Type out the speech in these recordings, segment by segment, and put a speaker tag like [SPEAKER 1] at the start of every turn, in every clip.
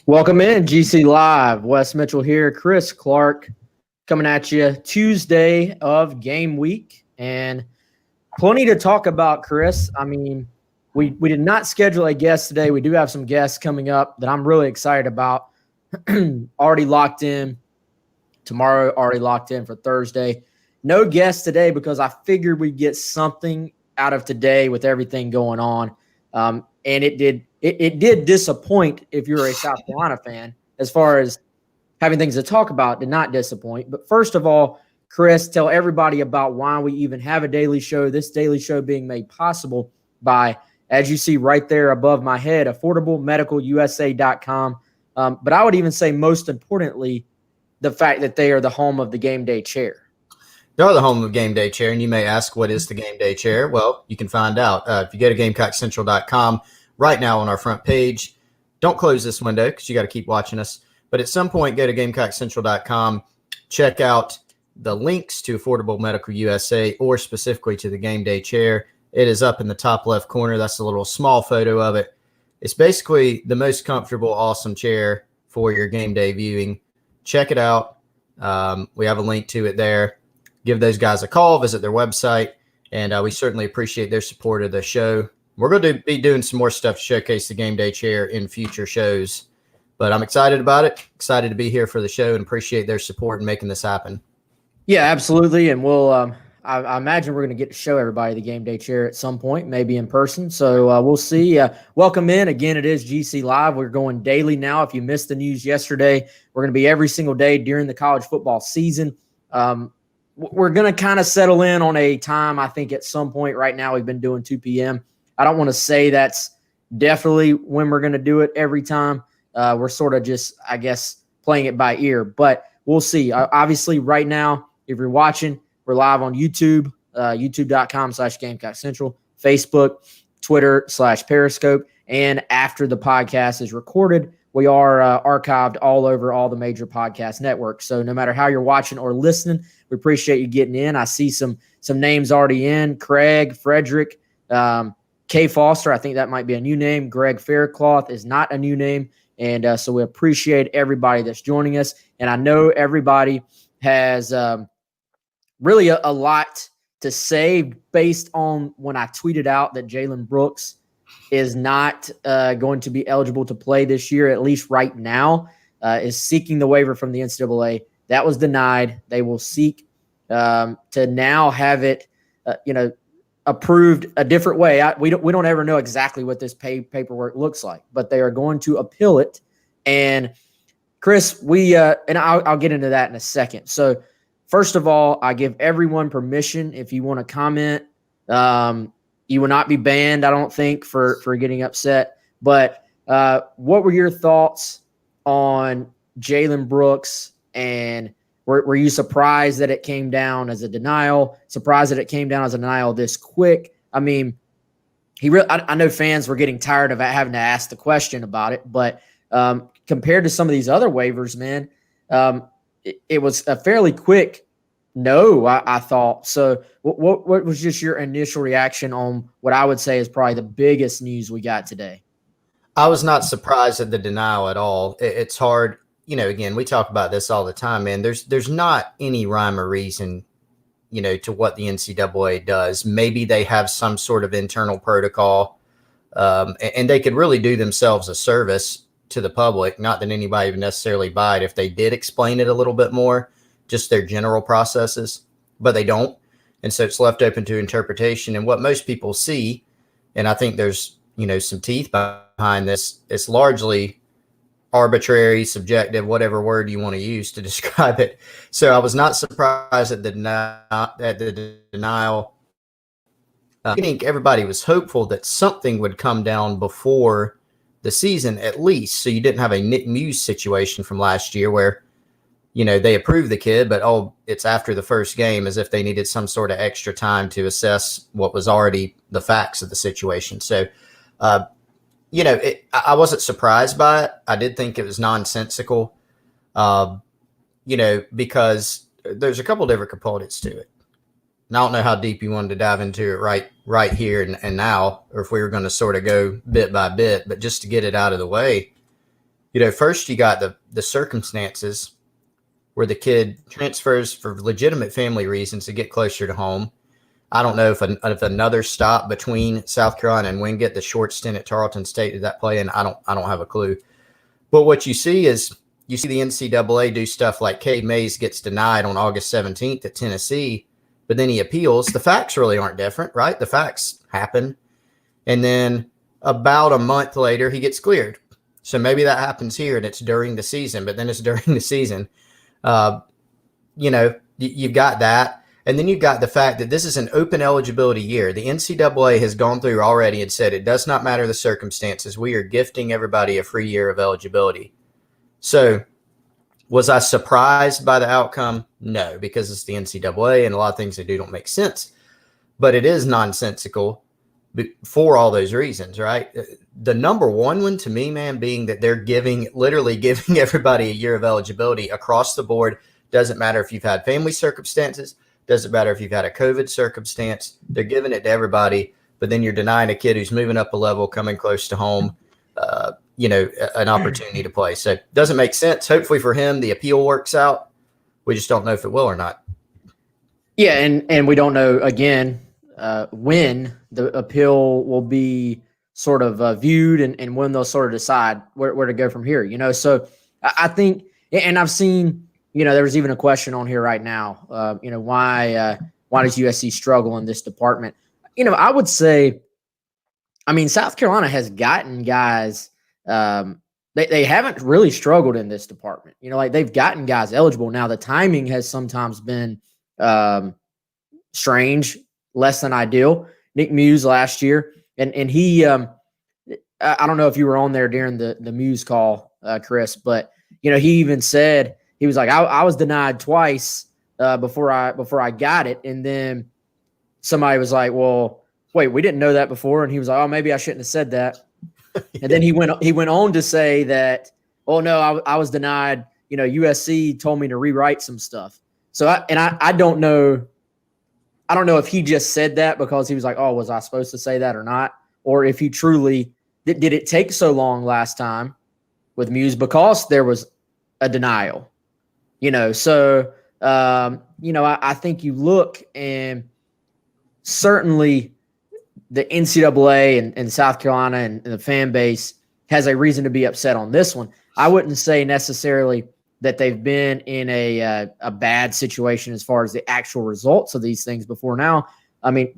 [SPEAKER 1] Welcome in, GC Live. Wes Mitchell here, Chris Clark coming at you Tuesday of game week, and plenty to talk about, Chris. I mean, we did not schedule a guest today. We do have some guests coming up that I'm really excited about. Already locked in. Tomorrow, already locked in for Thursday. No guests today because I figured we'd get something out of today with everything going on. And it did disappoint if you're a South Carolina fan as far as having things to talk about. Did not disappoint. But first of all, Chris, tell everybody about why we even have a daily show. This daily show being made possible by, as you see right there above my head, affordablemedicalusa.com. But I would even say most importantly, the fact that they are the home of the game day chair.
[SPEAKER 2] They're the home of Game Day Chair, and you may ask, what is the Game Day Chair? Well, you can find out. If you go to GamecockCentral.com right now on our front page, don't close this window because you got to keep watching us. But at some point, go to GamecockCentral.com, check out the links to Affordable Medical USA or specifically to the Game Day Chair. It is up in the top left corner. That's a little small photo of it. It's basically the most comfortable, awesome chair for your game day viewing. Check it out. We have a link to it there. Give those guys a call, visit their website, and we certainly appreciate their support of the show. We're going to be doing some more stuff to showcase the Game Day Chair in future shows, but I'm excited about it, excited to be here for the show, and appreciate their support in making this happen.
[SPEAKER 1] Yeah, absolutely, and we'll I imagine we're going to get to show everybody the Game Day Chair at some point, maybe in person, so we'll see. Welcome in. Again, it is GC Live. We're going daily now. If you missed the news yesterday, we're going to be every single day during the college football season. We're going to kind of settle in on a time, I think, at some point. Right now, we've been doing 2 p.m. I don't want to say that's definitely when we're going to do it every time. We're sort of just, I guess, playing it by ear. But we'll see. Obviously, right now, if you're watching, we're live on YouTube, youtube.com/GamecockCentral, Facebook, Twitter/Periscope. And after the podcast is recorded, we are archived all over all the major podcast networks. So no matter how you're watching or listening, we appreciate you getting in. I see some names already in. Craig, Frederick, Kay Foster. I think that might be a new name. Greg Faircloth is not a new name. And so we appreciate everybody that's joining us. And I know everybody has really a lot to say based on when I tweeted out that Jalen Brooks is not going to be eligible to play this year, at least right now, is seeking the waiver from the NCAA. That was denied. They will seek to now have it, approved a different way. We don't ever know exactly what this paperwork looks like, but they are going to appeal it. And Chris, and I'll get into that in a second. So first of all, I give everyone permission if you want to comment. You will not be banned, I don't think, for getting upset. But what were your thoughts on Jalen Brooks? And were you surprised that it came down as a denial? Surprised that it came down as a denial this quick? I mean, I know fans were getting tired of having to ask the question about it. But compared to some of these other waivers, man, it was a fairly quick no, I thought. So what was just your initial reaction on what I would say is probably the biggest news we got today?
[SPEAKER 2] I was not surprised at the denial at all. It's hard. Again, we talk about this all the time, man. There's not any rhyme or reason, to what the NCAA does. Maybe they have some sort of internal protocol, and they could really do themselves a service to the public. Not that anybody would necessarily buy it if they did explain it a little bit more, just their general processes, but they don't. And so it's left open to interpretation. And what most people see, and I think there's, some teeth behind this, it's largely arbitrary, subjective, whatever word you want to use to describe it. So I was not surprised at the denial. I think everybody was hopeful that something would come down before the season, at least, so you didn't have a Nick Muse situation from last year where they approved the kid, but it's after the first game, as if they needed some sort of extra time to assess what was already the facts of the situation. So, I wasn't surprised by it. I did think it was nonsensical, because there's a couple different components to it. And I don't know how deep you wanted to dive into it right here and now, or if we were going to sort of go bit by bit, but just to get it out of the way, First you got the circumstances where the kid transfers for legitimate family reasons to get closer to home. I don't know if another stop between South Carolina and Wingate, the short stint at Tarleton State, did that play in? I don't have a clue. But what you see is the NCAA do stuff like Cade Mays gets denied on August 17th at Tennessee, but then he appeals. The facts really aren't different, right? The facts happen. And then about a month later, he gets cleared. So maybe that happens here and it's during the season, but then it's during the season. You've got that. And then you've got the fact that this is an open eligibility year. The NCAA has gone through already and said it does not matter the circumstances. We are gifting everybody a free year of eligibility. So was I surprised by the outcome? No, because it's the NCAA and a lot of things they do don't make sense. But it is nonsensical for all those reasons, right? The number one one to me, man, being that they're literally giving everybody a year of eligibility across the board. Doesn't matter if you've had family circumstances. Doesn't matter if you've had a COVID circumstance. They're giving it to everybody, but then you're denying a kid who's moving up a level, coming close to home, an opportunity to play. So it doesn't make sense. Hopefully for him, the appeal works out. We just don't know if it will or not.
[SPEAKER 1] Yeah, and we don't know, again, when the appeal will be sort of viewed and when they'll sort of decide where to go from here. So I think, and I've seen, there was even a question on here right now. Why does USC struggle in this department? I would say, South Carolina has gotten guys. They haven't really struggled in this department. They've gotten guys eligible. Now the timing has sometimes been strange, less than ideal. Nick Muse last year, and he, I don't know if you were on there during the Muse call, Chris, but he even said. He was like, I was denied twice before I got it. And then somebody was like, well, wait, we didn't know that before. And he was like, oh, maybe I shouldn't have said that. And then he went on to say that, oh, no, I was denied. USC told me to rewrite some stuff. So I don't know. I don't know if he just said that because he was like, oh, was I supposed to say that or not? Or if he truly did it take so long last time with Muse because there was a denial. I think you look and certainly the NCAA and South Carolina and the fan base has a reason to be upset on this one. I wouldn't say necessarily that they've been in a bad situation as far as the actual results of these things before now.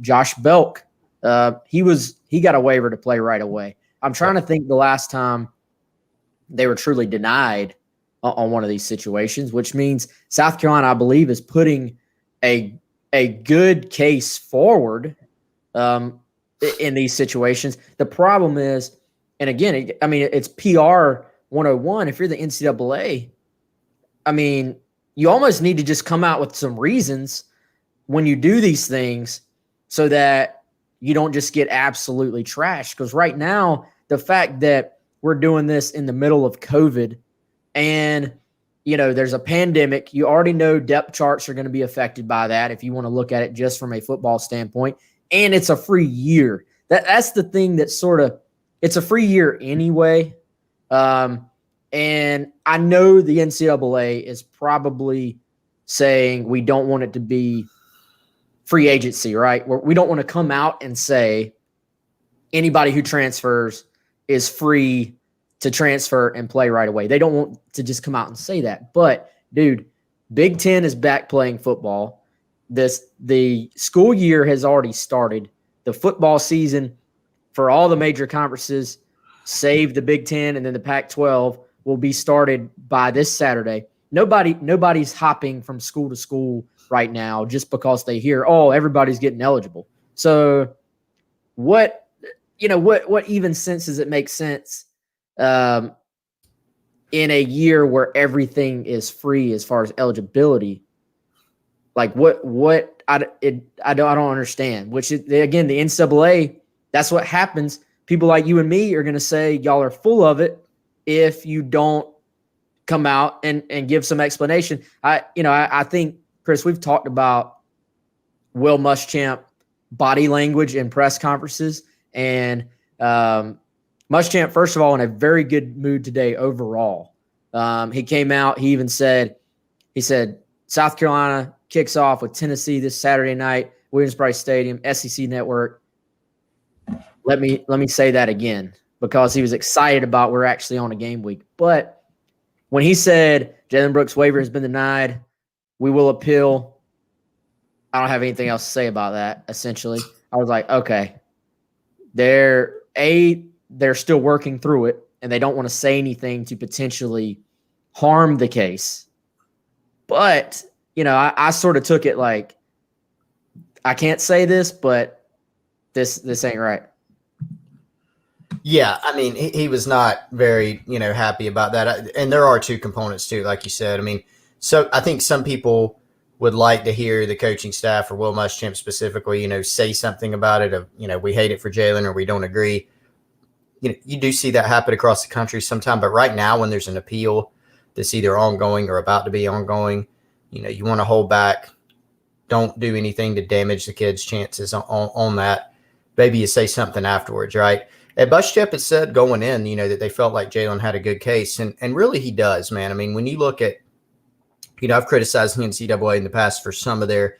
[SPEAKER 1] Josh Belk, he got a waiver to play right away. I'm trying to think the last time they were truly denied on one of these situations, which means South Carolina, I believe, is putting a good case forward in these situations. The problem is, and again, it's PR 101. If you're the NCAA, you almost need to just come out with some reasons when you do these things so that you don't just get absolutely trashed. Because right now, the fact that we're doing this in the middle of COVID and, there's a pandemic, you already know depth charts are going to be affected by that if you want to look at it just from a football standpoint. And it's a free year. That's the thing that's it's a free year anyway. And I know the NCAA is probably saying we don't want it to be free agency, right? We don't want to come out and say anybody who transfers is free to transfer and play right away. They don't want to just come out and say that. But, dude, Big Ten is back playing football. The school year has already started. The football season for all the major conferences, save the Big Ten and then the Pac-12, will be started by this Saturday. Nobody's hopping from school to school right now just because they hear, oh, everybody's getting eligible. So what even sense does it make sense in a year where everything is free as far as eligibility? Like I don't understand. Which is, again, the NCAA, that's what happens. People like you and me are going to say y'all are full of it if you don't come out and give some explanation. I think, Chris, we've talked about Will Muschamp body language in press conferences, and Muschamp, first of all, in a very good mood today overall. He came out. He even said, South Carolina kicks off with Tennessee this Saturday night, Williams-Brice Stadium, SEC Network. Let me say that again, because he was excited about we're actually on a game week. But when he said Jalen Brooks' waiver has been denied, we will appeal, I don't have anything else to say about that, essentially. I was like, okay, they're still working through it, and they don't want to say anything to potentially harm the case. But, I sort of took it like, I can't say this, but this ain't right.
[SPEAKER 2] Yeah, I mean, he was not very, happy about that. And there are two components too, like you said. I mean, so I think some people would like to hear the coaching staff or Will Muschamp specifically, say something about it of, we hate it for Jalen or we don't agree. You do see that happen across the country sometime, but right now when there's an appeal that's either ongoing or about to be ongoing, you want to hold back. Don't do anything to damage the kid's chances on that. Maybe you say something afterwards, right? And Muschamp has said going in, that they felt like Jalen had a good case. And really he does, man. I mean, when you look at, I've criticized the NCAA in the past for some of their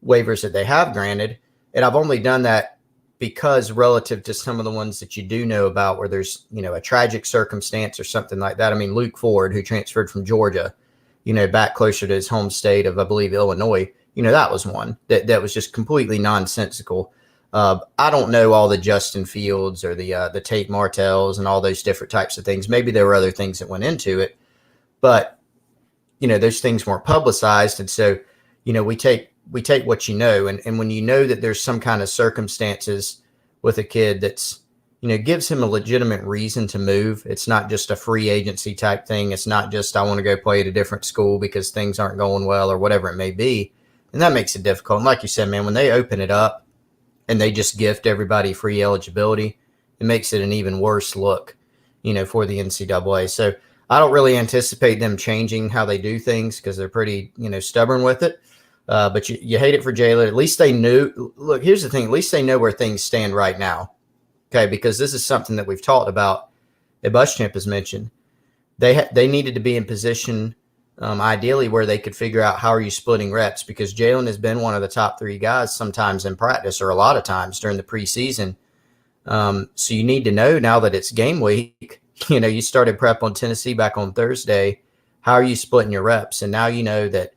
[SPEAKER 2] waivers that they have granted. And I've only done that because relative to some of the ones that you do know about where there's, a tragic circumstance or something like that. I mean, Luke Ford, who transferred from Georgia, back closer to his home state of, I believe, Illinois, that was one that was just completely nonsensical. I don't know all the Justin Fields or the Tate Martells and all those different types of things. Maybe there were other things that went into it, but those things weren't publicized. And so, we take what and when that there's some kind of circumstances with a kid that's, gives him a legitimate reason to move. It's not just a free agency type thing. It's not just, I want to go play at a different school because things aren't going well or whatever it may be. And that makes it difficult. And like you said, man, when they open it up and they just gift everybody free eligibility, it makes it an even worse look, for the NCAA. So I don't really anticipate them changing how they do things because they're pretty, stubborn with it. But you hate it for Jalen. At least they knew. Look, here's the thing. At least they know where things stand right now. Okay, because this is something that we've talked about. That Muschamp has mentioned. They needed to be in position, ideally, where they could figure out how are you splitting reps, because Jalen has been one of the top three guys sometimes in practice or a lot of times during the preseason. So you need to know now that it's game week. You started prep on Tennessee back on Thursday. How are you splitting your reps? And now you know that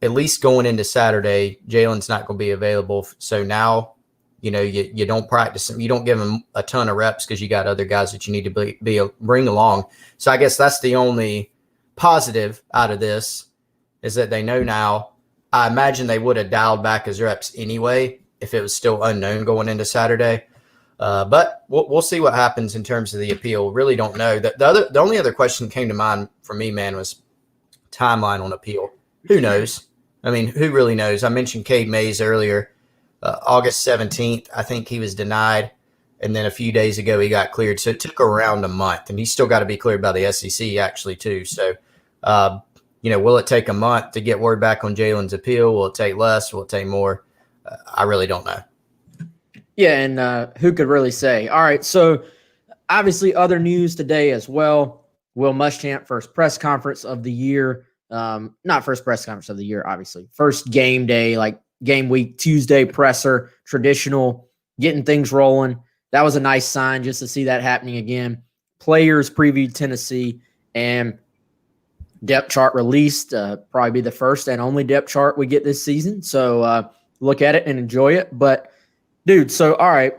[SPEAKER 2] at least going into Saturday, Jalen's not going to be available. So now, you don't practice him. You don't give him a ton of reps because you got other guys that you need to bring along. So I guess that's the only positive out of this is that they know now. I imagine they would have dialed back his reps anyway if it was still unknown going into Saturday. But we'll see what happens in terms of the appeal. Really don't know. The only other question that came to mind for me, man, was timeline on appeal. Who knows? I mean, who really knows? I mentioned Cade Mays earlier. August 17th, I think he was denied. And then a few days ago, he got cleared. So it took around a month. And he's still got to be cleared by the SEC, actually, too. So, will it take a month to get word back on Jalen's appeal? Will it take less? Will it take more? I really don't know.
[SPEAKER 1] Yeah, and who could really say? All right, so obviously other news today as well. Will Muschamp, first press conference of the year. Not first press conference of the year, obviously. First game day, like game week, Tuesday presser, traditional, getting things rolling. That was a nice sign just to see that happening again. Players previewed Tennessee, and depth chart released. Probably be the first and only depth chart we get this season. So look at it and enjoy it. But, dude, so, all right,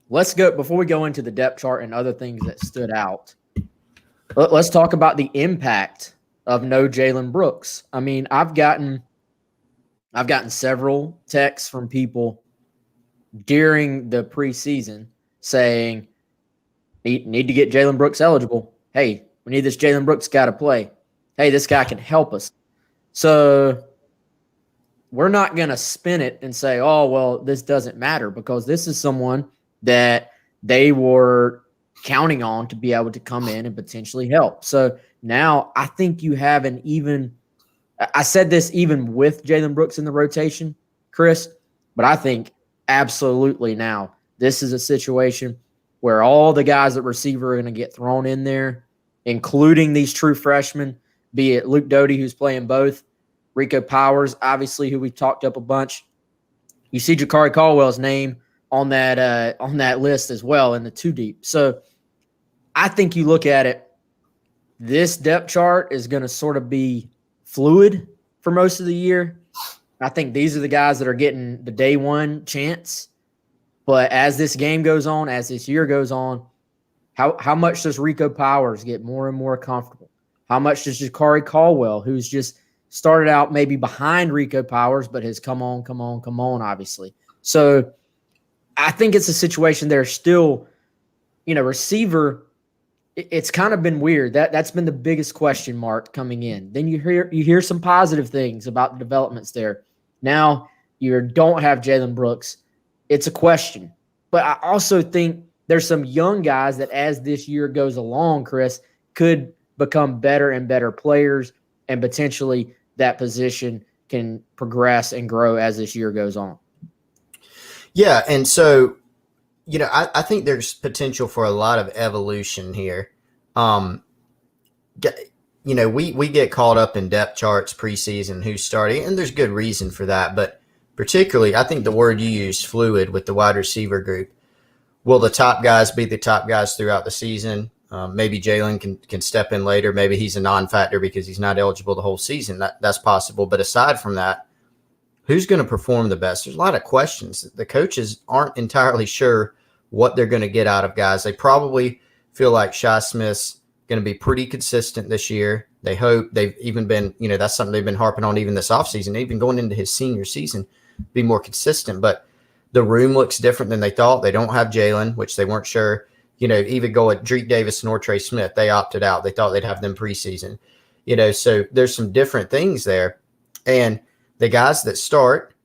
[SPEAKER 1] let's go. Before we go into the depth chart and other things that stood out, let's talk about the impact of no Jalen Brooks. I mean, I've gotten several texts from people during the preseason saying, need to get Jalen Brooks eligible. Hey, we need this Jalen Brooks guy to play. Hey, this guy can help us. So we're not going to spin it and say, oh, well, this doesn't matter, because this is someone that they were counting on to be able to come in and potentially help. So now I think you have an even – I said this even with Jalen Brooks in the rotation, Chris, but I think absolutely now this is a situation where all the guys at receiver are going to get thrown in there, including these true freshmen, be it Luke Doty, who's playing both, Rico Powers, obviously, who we've talked up a bunch. You see Jakari Caldwell's name on that list as well in the 2 deep. So I think you look at it, this depth chart is going to sort of be fluid for most of the year. I think these are the guys that are getting the day one chance. But as this game goes on, as this year goes on, how much does Rico Powers get more and more comfortable? How much does Jakari Caldwell, who's just started out maybe behind Rico Powers, but has come on, obviously. So I think it's a situation there still, receiver, it's kind of been weird. That's been the biggest question mark coming in. Then you hear some positive things about the developments there. Now you don't have Jalen Brooks. It's a question. But I also think there's some young guys that as this year goes along, Chris, could become better and better players, and potentially that position can progress and grow as this year goes on.
[SPEAKER 2] Yeah, and so, I think there's potential for a lot of evolution here. We get caught up in depth charts preseason, who's starting, and there's good reason for that. But particularly, I think the word you used, fluid, with the wide receiver group. Will the top guys be the top guys throughout the season? Maybe Jalen can step in later. Maybe he's a non-factor because he's not eligible the whole season. That's possible. But aside from that, who's going to perform the best? There's a lot of questions. The coaches aren't entirely sure what they're going to get out of guys. They probably feel like Shi Smith's going to be pretty consistent this year. They hope. They've even been, that's something they've been harping on even this offseason, even going into his senior season, be more consistent. But the room looks different than they thought. They don't have Jalen, which they weren't sure. Even go at Drake Davis and Trey Smith. They opted out. They thought they'd have them preseason. So there's some different things there. And the guys that start,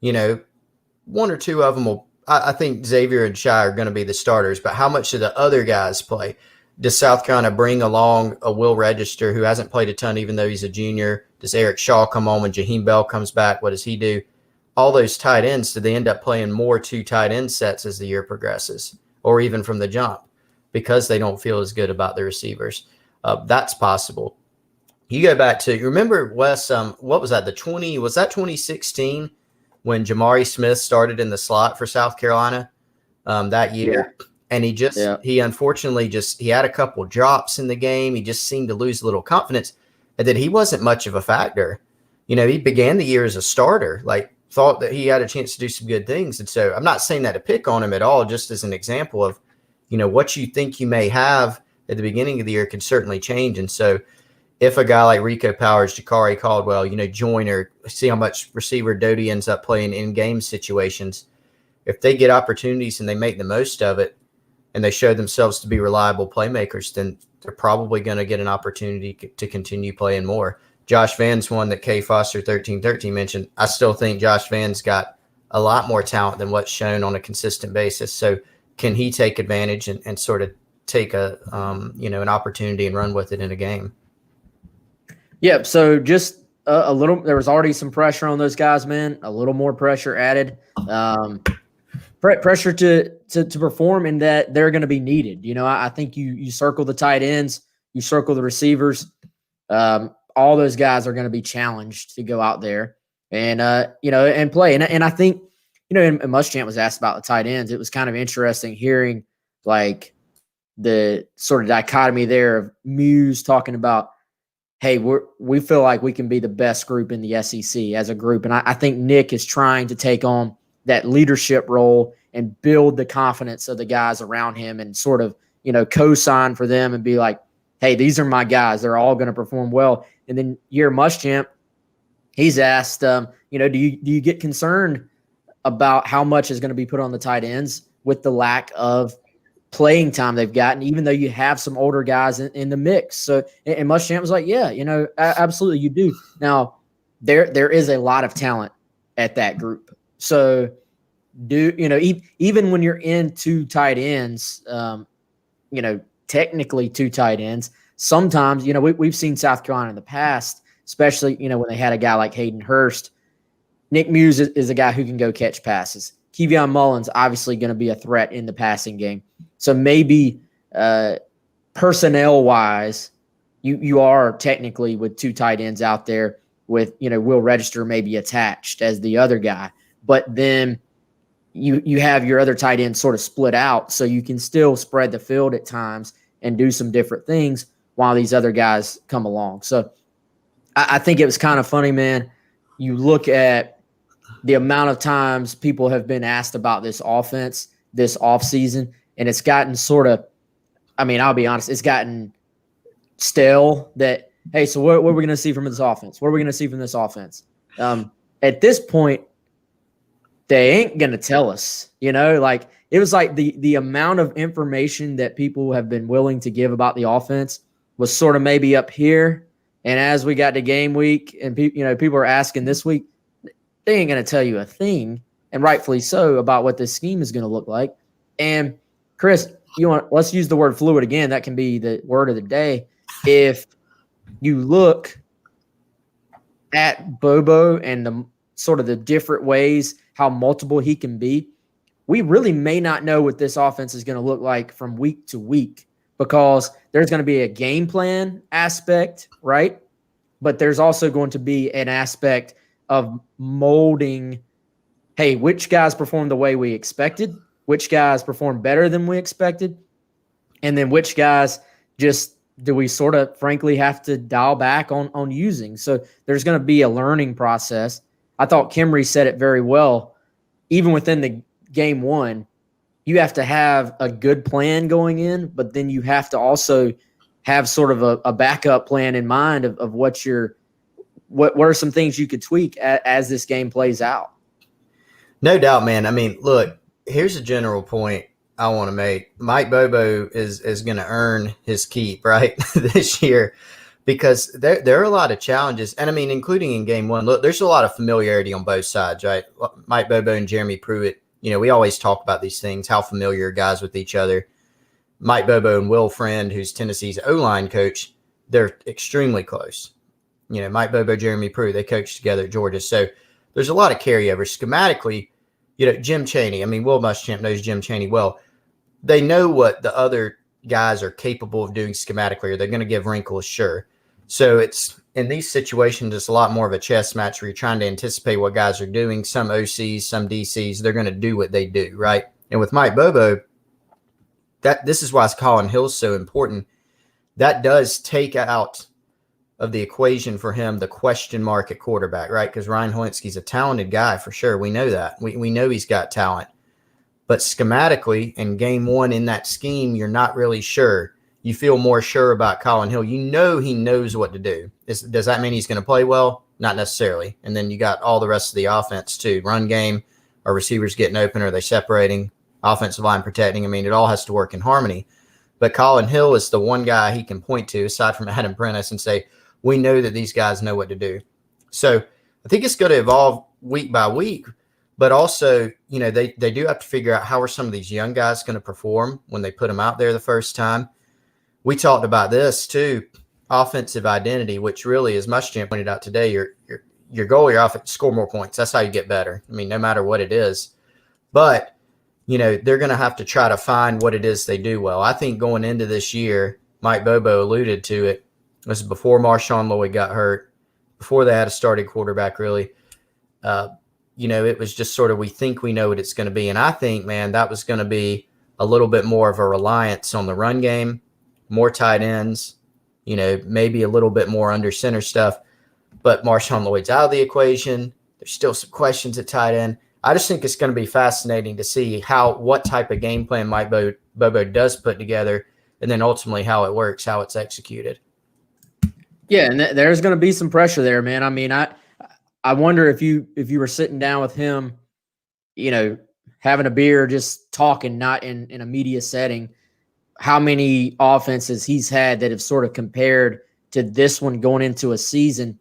[SPEAKER 2] one or two of them will, I think Xavier and Shi are going to be the starters, but how much do the other guys play? Does South Carolina bring along a Will Register who hasn't played a ton, even though he's a junior? Does Eric Shaw come on when Jaheim Bell comes back? What does he do? All those tight ends, do they end up playing more 2 tight end sets as the year progresses, or even from the jump, because they don't feel as good about the receivers? That's possible. You go back to, remember, Wes, what was that, was that 2016 when Jamari Smith started in the slot for South Carolina that year? Yeah. And he unfortunately he had a couple drops in the game. He just seemed to lose a little confidence, and then he wasn't much of a factor. He began the year as a starter, thought that he had a chance to do some good things. And so I'm not saying that to pick on him at all, just as an example of, what you think you may have at the beginning of the year can certainly change. And so if a guy like Rico Powers, Jakari Caldwell, join, or see how much receiver Doty ends up playing in game situations, if they get opportunities and they make the most of it and they show themselves to be reliable playmakers, then they're probably going to get an opportunity to continue playing more. Josh Van's one that K Foster 1313 mentioned. I still think Josh Van's got a lot more talent than what's shown on a consistent basis. So can he take advantage and sort of take an opportunity and run with it in a game?
[SPEAKER 1] Yep. So just a little, there was already some pressure on those guys, man. A little more pressure added. Pressure to perform, and that they're going to be needed. I think you circle the tight ends, you circle the receivers. All those guys are going to be challenged to go out there and and play. And I think, and Muschamp was asked about the tight ends. It was kind of interesting hearing the sort of dichotomy there of Muse talking about, hey, we feel like we can be the best group in the SEC as a group. And I think Nick is trying to take on that leadership role and build the confidence of the guys around him and sort of, co-sign for them and be like, hey, these are my guys. They're all going to perform well. And then you hear Muschamp, he's asked, do you get concerned about how much is going to be put on the tight ends with the lack of playing time they've gotten, even though you have some older guys in the mix? So, and Muschamp was like, yeah, absolutely you do. Now, there is a lot of talent at that group. So even when you're in 2 tight ends, technically 2 tight ends, sometimes, we've seen South Carolina in the past, especially, when they had a guy like Hayden Hurst. Nick Muse is a guy who can go catch passes. Kevion Mullins obviously going to be a threat in the passing game. So maybe personnel-wise, you are technically with 2 tight ends out there with, Will Register maybe attached as the other guy. But then you have your other tight end sort of split out, so you can still spread the field at times and do some different things while these other guys come along. So I think it was kind of funny, man. You look at the amount of times people have been asked about this offense this offseason, and it's gotten sort of, I'll be honest, it's gotten stale that, hey, so what are we going to see from this offense? What are we going to see from this offense? At this point, they ain't going to tell us, like it was like the amount of information that people have been willing to give about the offense was sort of maybe up here. And as we got to game week and people are asking this week, they ain't going to tell you a thing, and rightfully so, about what this scheme is going to look like. And Chris, let's use the word fluid again. That can be the word of the day. If you look at Bobo and the sort of the different ways how multiple he can be, we really may not know what this offense is going to look like from week to week, because there's going to be a game plan aspect, right? But there's also going to be an aspect of molding, hey, which guys performed the way we expected, which guys performed better than we expected, and then which guys just do we sort of frankly have to dial back on using. So there's going to be a learning process. I thought Kimry said it very well. Even within the game one, you have to have a good plan going in, but then you have to also have sort of a backup plan in mind of what are some things you could tweak as this game plays out.
[SPEAKER 2] No doubt, man. Look, here's a general point I want to make. Mike Bobo is going to earn his keep, right, this year, because there are a lot of challenges. And including in game one, look, there's a lot of familiarity on both sides, right? Mike Bobo and Jeremy Pruitt, we always talk about these things, how familiar guys with each other. Mike Bobo and Will Friend, who's Tennessee's O-line coach, they're extremely close. Mike Bobo, Jeremy Pruitt, they coached together at Georgia. So there's a lot of carryover. Schematically, Jim Chaney, Will Muschamp knows Jim Chaney well. They know what the other guys are capable of doing schematically, or they're going to give wrinkles, sure. So it's in these situations, it's a lot more of a chess match where you're trying to anticipate what guys are doing. Some OCs, some DCs, they're going to do what they do, right? And with Mike Bobo, this is why Colin Hill's so important. That does take out of the equation for him the question mark at quarterback, right? Because Ryan Holinsky's a talented guy for sure. We know that. We know he's got talent. But schematically, in game one in that scheme, you're not really sure. You feel more sure about Colin Hill. He knows what to do. Does that mean he's going to play well? Not necessarily. And then you got all the rest of the offense too. Run game, are receivers getting open? Are they separating? Offensive line protecting? It all has to work in harmony. But Colin Hill is the one guy he can point to, aside from Adam Prentice, and say, we know that these guys know what to do. So I think it's going to evolve week by week. But also, they do have to figure out how are some of these young guys going to perform when they put them out there the first time. We talked about this too, offensive identity, which really, as Muschamp pointed out today, your goal, your offense, score more points. That's how you get better. No matter what it is. But, they're going to have to try to find what it is they do well. I think going into this year, Mike Bobo alluded to it. This is before Marshawn Lloyd got hurt, before they had a starting quarterback, really. It was just sort of, we think we know what it's going to be. And I think, man, that was going to be a little bit more of a reliance on the run game, more tight ends, maybe a little bit more under center stuff. But Marshawn Lloyd's out of the equation. There's still some questions at tight end. I just think it's going to be fascinating to see what type of game plan Mike Bobo does put together, and then ultimately how it works, how it's executed.
[SPEAKER 1] Yeah, and there's going to be some pressure there, man. I wonder if you were sitting down with him, having a beer, just talking, not in a media setting, how many offenses he's had that have sort of compared to this one going into a season.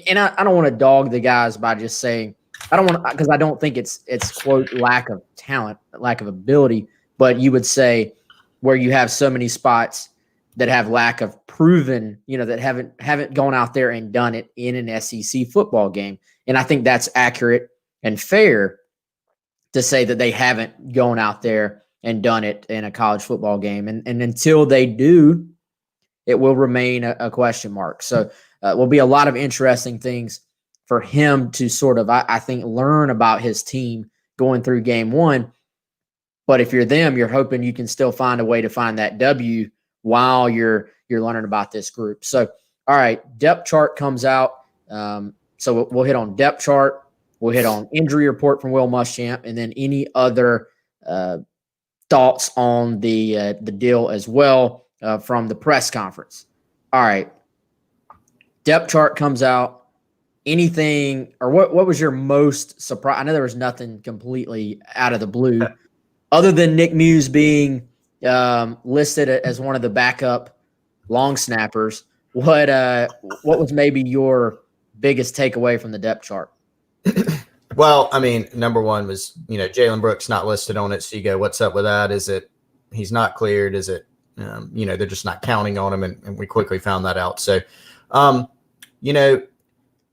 [SPEAKER 1] And I don't want to dog the guys by just saying, because I don't think it's quote lack of talent, lack of ability, but you would say where you have so many spots that have lack of proven, that haven't gone out there and done it in an SEC football game. And I think that's accurate and fair. to say that they haven't gone out there and done it in a college football game. And until they do, it will remain a question mark. So will be a lot of interesting things for him to sort of, I think, learn about his team going through game one. But if you're them, you're hoping you can still find a way to find that W while you're learning about this group. So, all right, depth chart comes out. So we'll hit on depth chart. We'll hit on injury report from Will Muschamp, and then any other thoughts on the deal as well from the press conference. All right, depth chart comes out. Anything, or what was your most surprise? I know there was nothing completely out of the blue, other than Nick Muse being listed as one of the backup long snappers. What was maybe your biggest takeaway from the depth chart?
[SPEAKER 2] Well, I mean, number one was, Jalen Brooks not listed on it. So you go, what's up with that? Is it he's not cleared? Is it, they're just not counting on him? And we quickly found that out. So,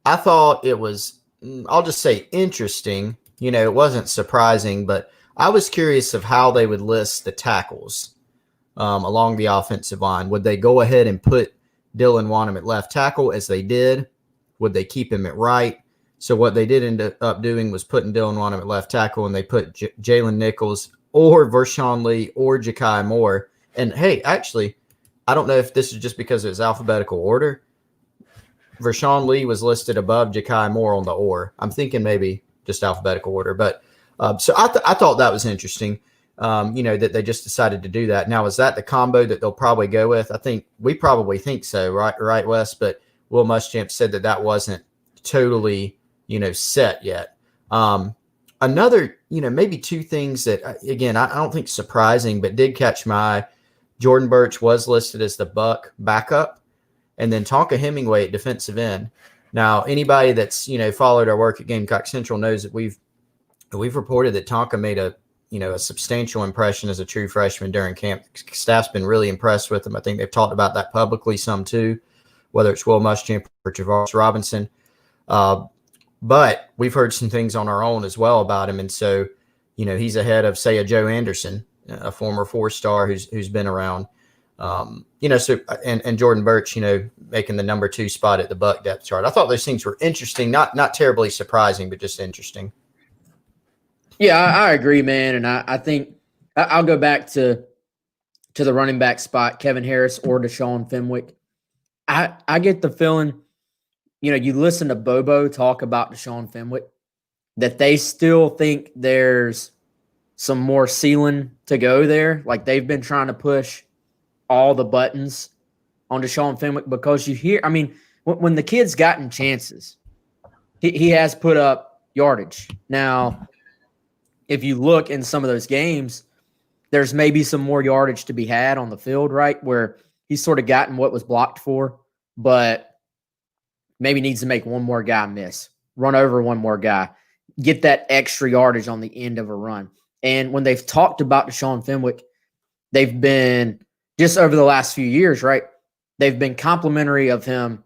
[SPEAKER 2] I thought it was, I'll just say interesting. It wasn't surprising, but I was curious of how they would list the tackles along the offensive line. Would they go ahead and put Dylan Wonnum at left tackle as they did? Would they keep him at right? So what they did end up doing was putting Dylan Wonnum at left tackle, and they put Jalen Nichols or Vershawn Lee or Ja'Kai Moore. And, hey, actually, I don't know if this is just because it was alphabetical order. Vershawn Lee was listed above Ja'Kai Moore on the or. I'm thinking maybe just alphabetical order. But so I thought that was interesting, that they just decided to do that. Now, is that the combo that they'll probably go with? I think we probably think so, right, Wes? But Will Muschamp said that wasn't totally, set yet. Another, maybe two things that, again, I don't think surprising, but did catch my eye. Jordan Burch was listed as the Buck backup, and then Tonka Hemingway at defensive end. Now, anybody that's, followed our work at Gamecock Central knows that we've reported that Tonka made a substantial impression as a true freshman during camp. Staff's been really impressed with him. I think they've talked about that publicly some too, whether it's Will Muschamp or Travaris Robinson. But we've heard some things on our own as well about him. And so, he's ahead of, say, a Joe Anderson, a former 4-star who's been around. So and Jordan Burch, making the number 2 spot at the Buck depth chart. I thought those things were interesting, not terribly surprising, but just interesting.
[SPEAKER 1] Yeah, I agree, man. And I think I'll go back to the running back spot, Kevin Harris or Deshaun Fenwick. I get the feeling, you listen to Bobo talk about Deshaun Fenwick, that they still think there's some more ceiling to go there. Like they've been trying to push all the buttons on Deshaun Fenwick because you hear, when the kid's gotten chances, he has put up yardage. Now, if you look in some of those games, there's maybe some more yardage to be had on the field, right? Where he's sort of gotten what was blocked for, but maybe needs to make one more guy miss, run over one more guy, get that extra yardage on the end of a run. And when they've talked about Deshaun Fenwick, they've been, just over the last few years, right, they've been complimentary of him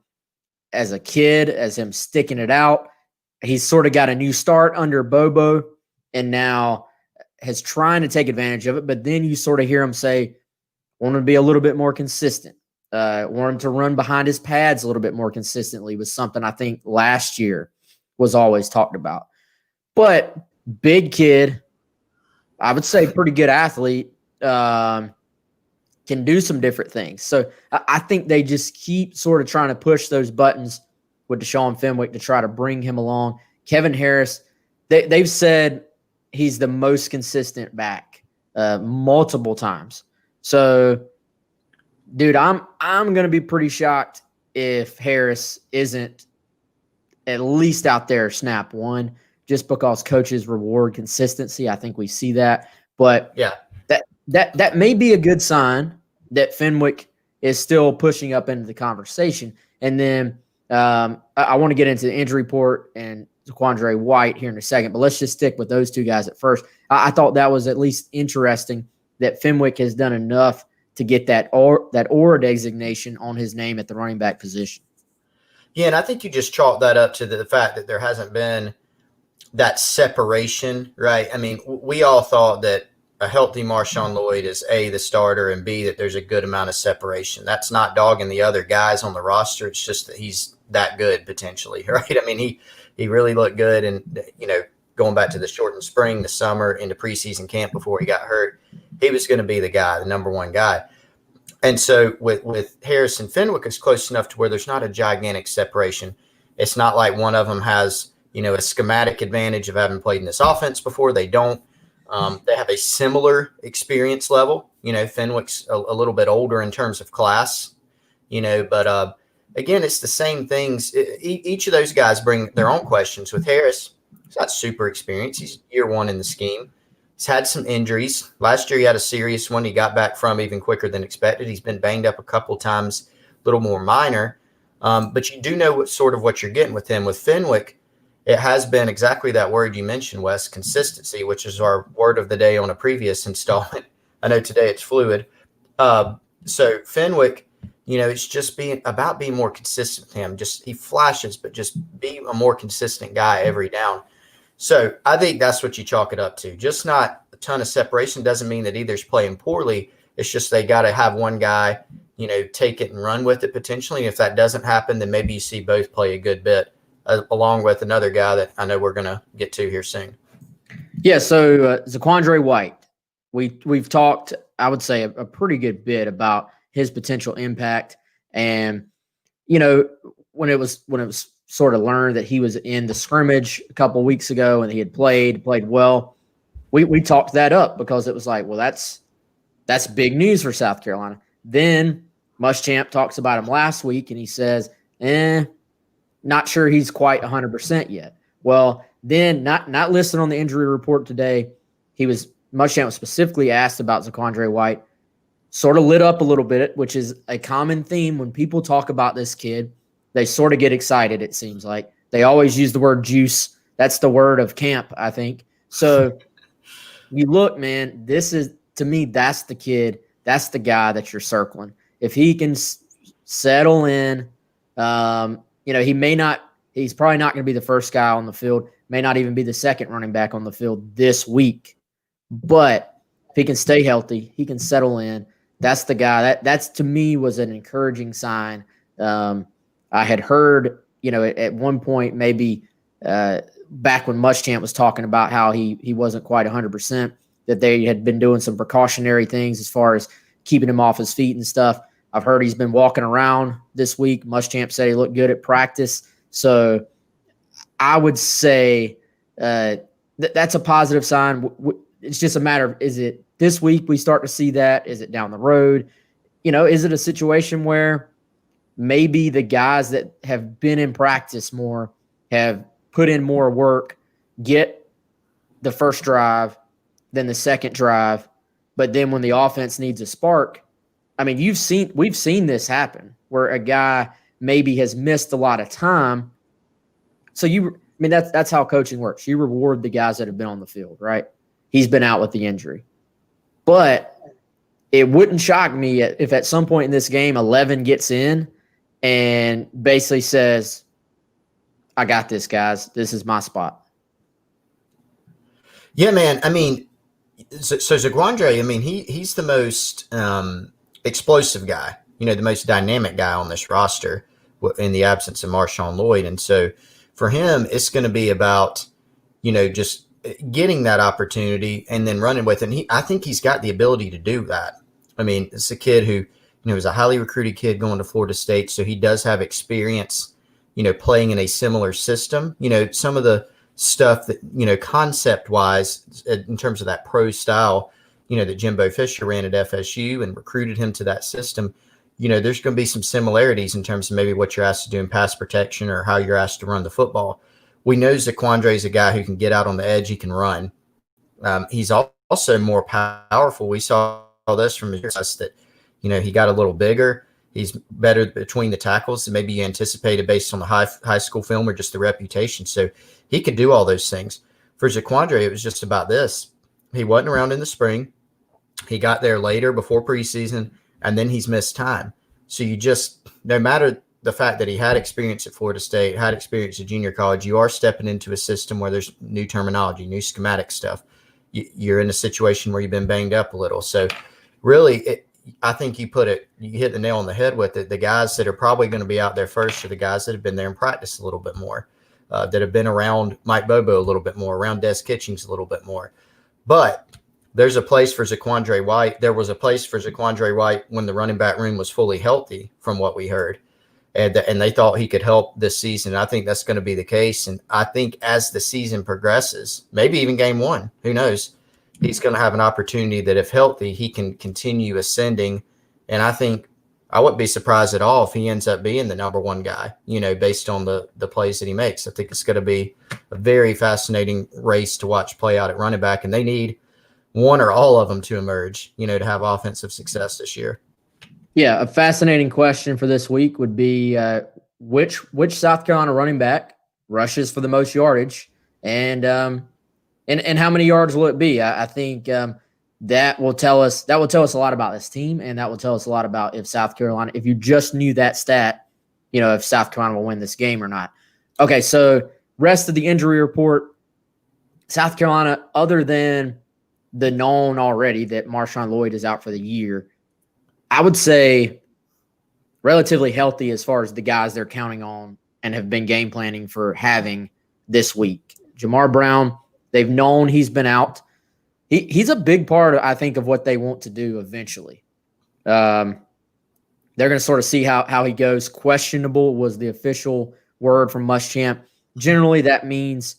[SPEAKER 1] as a kid, as him sticking it out. He's sort of got a new start under Bobo and now is trying to take advantage of it. But then you sort of hear him say, want him to be a little bit more consistent. Want him to run behind his pads a little bit more consistently was something I think last year was always talked about. But big kid, I would say pretty good athlete, can do some different things. So I think they just keep sort of trying to push those buttons with Deshaun Fenwick to try to bring him along. Kevin Harris, they've said he's the most consistent back multiple times. So, dude, I'm going to be pretty shocked if Harris isn't at least out there snap one, just because coaches reward consistency. I think we see that. But
[SPEAKER 2] yeah,
[SPEAKER 1] that may be a good sign that Fenwick is still pushing up into the conversation. And then I want to get into the injury report and ZaQuandre White here in a second, but let's just stick with those two guys at first. I thought that was at least interesting that Fenwick has done enough to get that or designation on his name at the running back position.
[SPEAKER 2] Yeah, and I think you just chalk that up to the fact that there hasn't been that separation, right? I mean, we all thought that a healthy Marshawn Lloyd is A, the starter, and B, that there's a good amount of separation. That's not dogging the other guys on the roster. It's just that he's that good potentially, right? I mean, he really looked good, and going back to the shortened spring, the summer, into preseason camp before he got hurt, he was going to be the guy, the number one guy. And so with Harris and Fenwick, it's close enough to where there's not a gigantic separation. It's not like one of them has a schematic advantage of having played in this offense before. They don't. They have a similar experience level. Fenwick's a little bit older in terms of class, but again, it's the same things. Each of those guys bring their own questions. With Harris, he's not super experienced. He's year one in the scheme. He's had some injuries. Last year, he had a serious one he got back from even quicker than expected. He's been banged up a couple times, a little more minor. But you do know what you're getting with him. With Fenwick, it has been exactly that word you mentioned, Wes, consistency, which is our word of the day on a previous installment. I know today it's fluid. So Fenwick, it's just being more consistent with him. Just he flashes, but just be a more consistent guy every down. So I think that's what you chalk it up to. Just not a ton of separation doesn't mean that either's playing poorly. It's just they got to have one guy, take it and run with it potentially. And if that doesn't happen, then maybe you see both play a good bit, along with another guy that I know we're going to get to here soon.
[SPEAKER 1] Yeah, so ZaQuandre White, we've talked, I would say, a pretty good bit about his potential impact. And, when it was sort of learned that he was in the scrimmage a couple of weeks ago and he had played well, we talked that up because it was like, well, that's big news for South Carolina. Then Muschamp talks about him last week and he says, not sure he's quite 100% yet. Well, then not listed on the injury report today, Muschamp was specifically asked about ZaQuandre White, sort of lit up a little bit, which is a common theme when people talk about this kid. They sort of get excited, it seems like. They always use the word juice. That's the word of camp, I think. So you look, man, to me, that's the kid. That's the guy that you're circling. If he can settle in, he's probably not going to be the first guy on the field, may not even be the second running back on the field this week. But if he can stay healthy, he can settle in. That's the guy. That's to me was an encouraging sign. I had heard, at one point, maybe back when Muschamp was talking about how he wasn't quite 100%, that they had been doing some precautionary things as far as keeping him off his feet and stuff. I've heard he's been walking around this week. Muschamp said he looked good at practice. So I would say that's a positive sign. It's just a matter of, is it this week we start to see that? Is it down the road? Is it a situation where maybe the guys that have been in practice more have put in more work, get the first drive, then the second drive, but then when the offense needs a spark, I mean, we've seen this happen where a guy maybe has missed a lot of time. So that's how coaching works. You reward the guys that have been on the field, right? He's been out with the injury. But it wouldn't shock me if at some point in this game 11 gets in and basically says, I got this, guys. This is my spot.
[SPEAKER 2] Yeah, man. I mean, so ZaQuandre, I mean, he's the most explosive guy, the most dynamic guy on this roster in the absence of Marshawn Lloyd. And so for him, it's going to be about, just getting that opportunity and then running with it. And I think he's got the ability to do that. I mean, it's a kid who, is a highly recruited kid going to Florida State. So he does have experience, playing in a similar system. Some of the stuff that, concept wise, in terms of that pro style, that Jimbo Fisher ran at FSU and recruited him to that system, there's going to be some similarities in terms of maybe what you're asked to do in pass protection or how you're asked to run the football. We know ZaQuandre is a guy who can get out on the edge. He can run. He's also more powerful. We saw this from us that, he got a little bigger. He's better between the tackles than maybe you anticipated based on the high school film or just the reputation. So he could do all those things. For ZaQuandre, it was just about this. He wasn't around in the spring. He got there later before preseason, and then he's missed time. So you just, no matter the fact that he had experience at Florida State, had experience at junior college, you are stepping into a system where there's new terminology, new schematic stuff. You're in a situation where you've been banged up a little. So really, I think you hit the nail on the head with it. The guys that are probably going to be out there first are the guys that have been there and practiced a little bit more, that have been around Mike Bobo a little bit more, around Des Kitchings a little bit more. But there's a place for ZaQuandre White. There was a place for ZaQuandre White when the running back room was fully healthy, from what we heard. And they thought he could help this season. I think that's going to be the case. And I think as the season progresses, maybe even game one, who knows, he's going to have an opportunity that if healthy, he can continue ascending. And I think I wouldn't be surprised at all if he ends up being the number one guy, based on the plays that he makes. I think it's going to be a very fascinating race to watch play out at running back. And they need one or all of them to emerge, to have offensive success this year.
[SPEAKER 1] Yeah, a fascinating question for this week would be which South Carolina running back rushes for the most yardage, and how many yards will it be? I think that will tell us a lot about this team, and that will tell us a lot about if you just knew that stat, if South Carolina will win this game or not. Okay, so rest of the injury report, South Carolina, other than the known already that Marshawn Lloyd is out for the year, I would say relatively healthy as far as the guys they're counting on and have been game planning for having this week. Jamar Brown, they've known he's been out. He's a big part, I think, of what they want to do eventually. They're going to sort of see how he goes. Questionable was the official word from Muschamp. Generally, that means,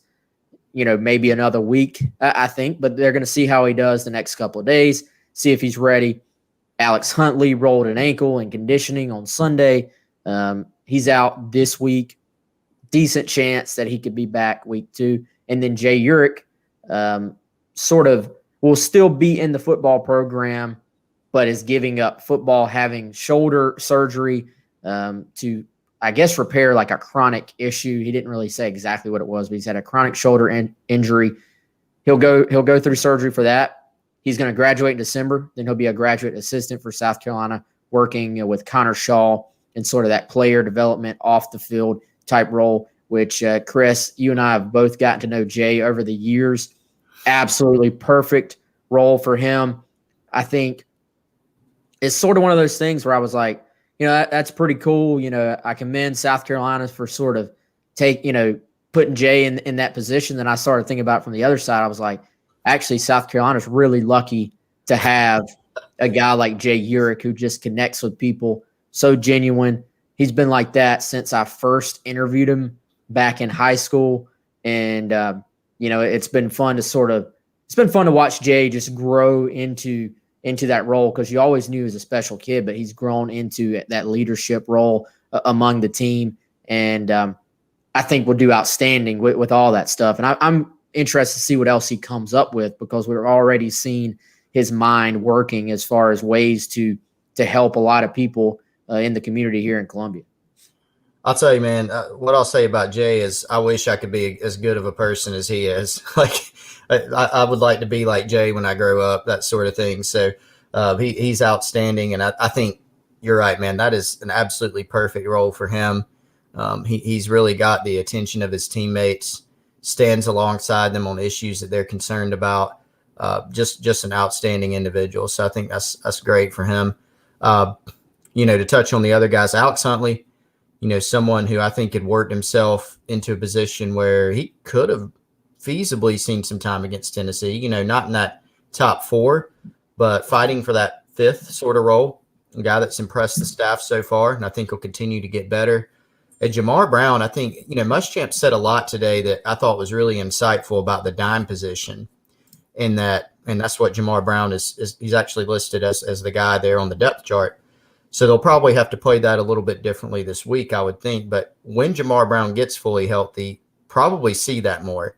[SPEAKER 1] maybe another week, I think, but they're going to see how he does the next couple of days, see if he's ready. Alex Huntley rolled an ankle in conditioning on Sunday. He's out this week. Decent chance that he could be back week 2. And then Jay Urich sort of will still be in the football program, but is giving up football, having shoulder surgery to, I guess, repair like a chronic issue. He didn't really say exactly what it was, but he's had a chronic shoulder injury. He'll go through surgery for that. He's going to graduate in December. Then he'll be a graduate assistant for South Carolina, working with Connor Shaw in sort of that player development off the field type role, which Chris, you and I have both gotten to know Jay over the years. Absolutely perfect role for him. I think it's sort of one of those things where I was like, that's pretty cool. I commend South Carolina for sort of putting Jay in that position. Then I started thinking about it from the other side. I was like, actually, South Carolina's really lucky to have a guy like Jay Urich who just connects with people, so genuine. He's been like that since I first interviewed him back in high school. And, it's been fun to watch Jay just grow into that role, because you always knew he was a special kid, but he's grown into that leadership role among the team. And I think will do outstanding with all that stuff. And I'm interested to see what else he comes up with, because we're already seeing his mind working as far as ways to help a lot of people in the community here in Columbia.
[SPEAKER 2] I'll tell you, man, what I'll say about Jay is I wish I could be as good of a person as he is. Like, I would like to be like Jay when I grow up, that sort of thing. So he's outstanding. And I think you're right, man. That is an absolutely perfect role for him. He's really got the attention of his teammates, stands alongside them on issues that they're concerned about. Just an outstanding individual. So I think that's great for him. To touch on the other guys, Alex Huntley, someone who I think had worked himself into a position where he could have feasibly seen some time against Tennessee, not in that top 4, but fighting for that 5th sort of role, a guy that's impressed the staff so far, and I think will continue to get better. And Jamar Brown, I think, Muschamp said a lot today that I thought was really insightful about the dime position, and that's what Jamar Brown is he's actually listed as the guy there on the depth chart. So they'll probably have to play that a little bit differently this week, I would think. But when Jamar Brown gets fully healthy, probably see that more.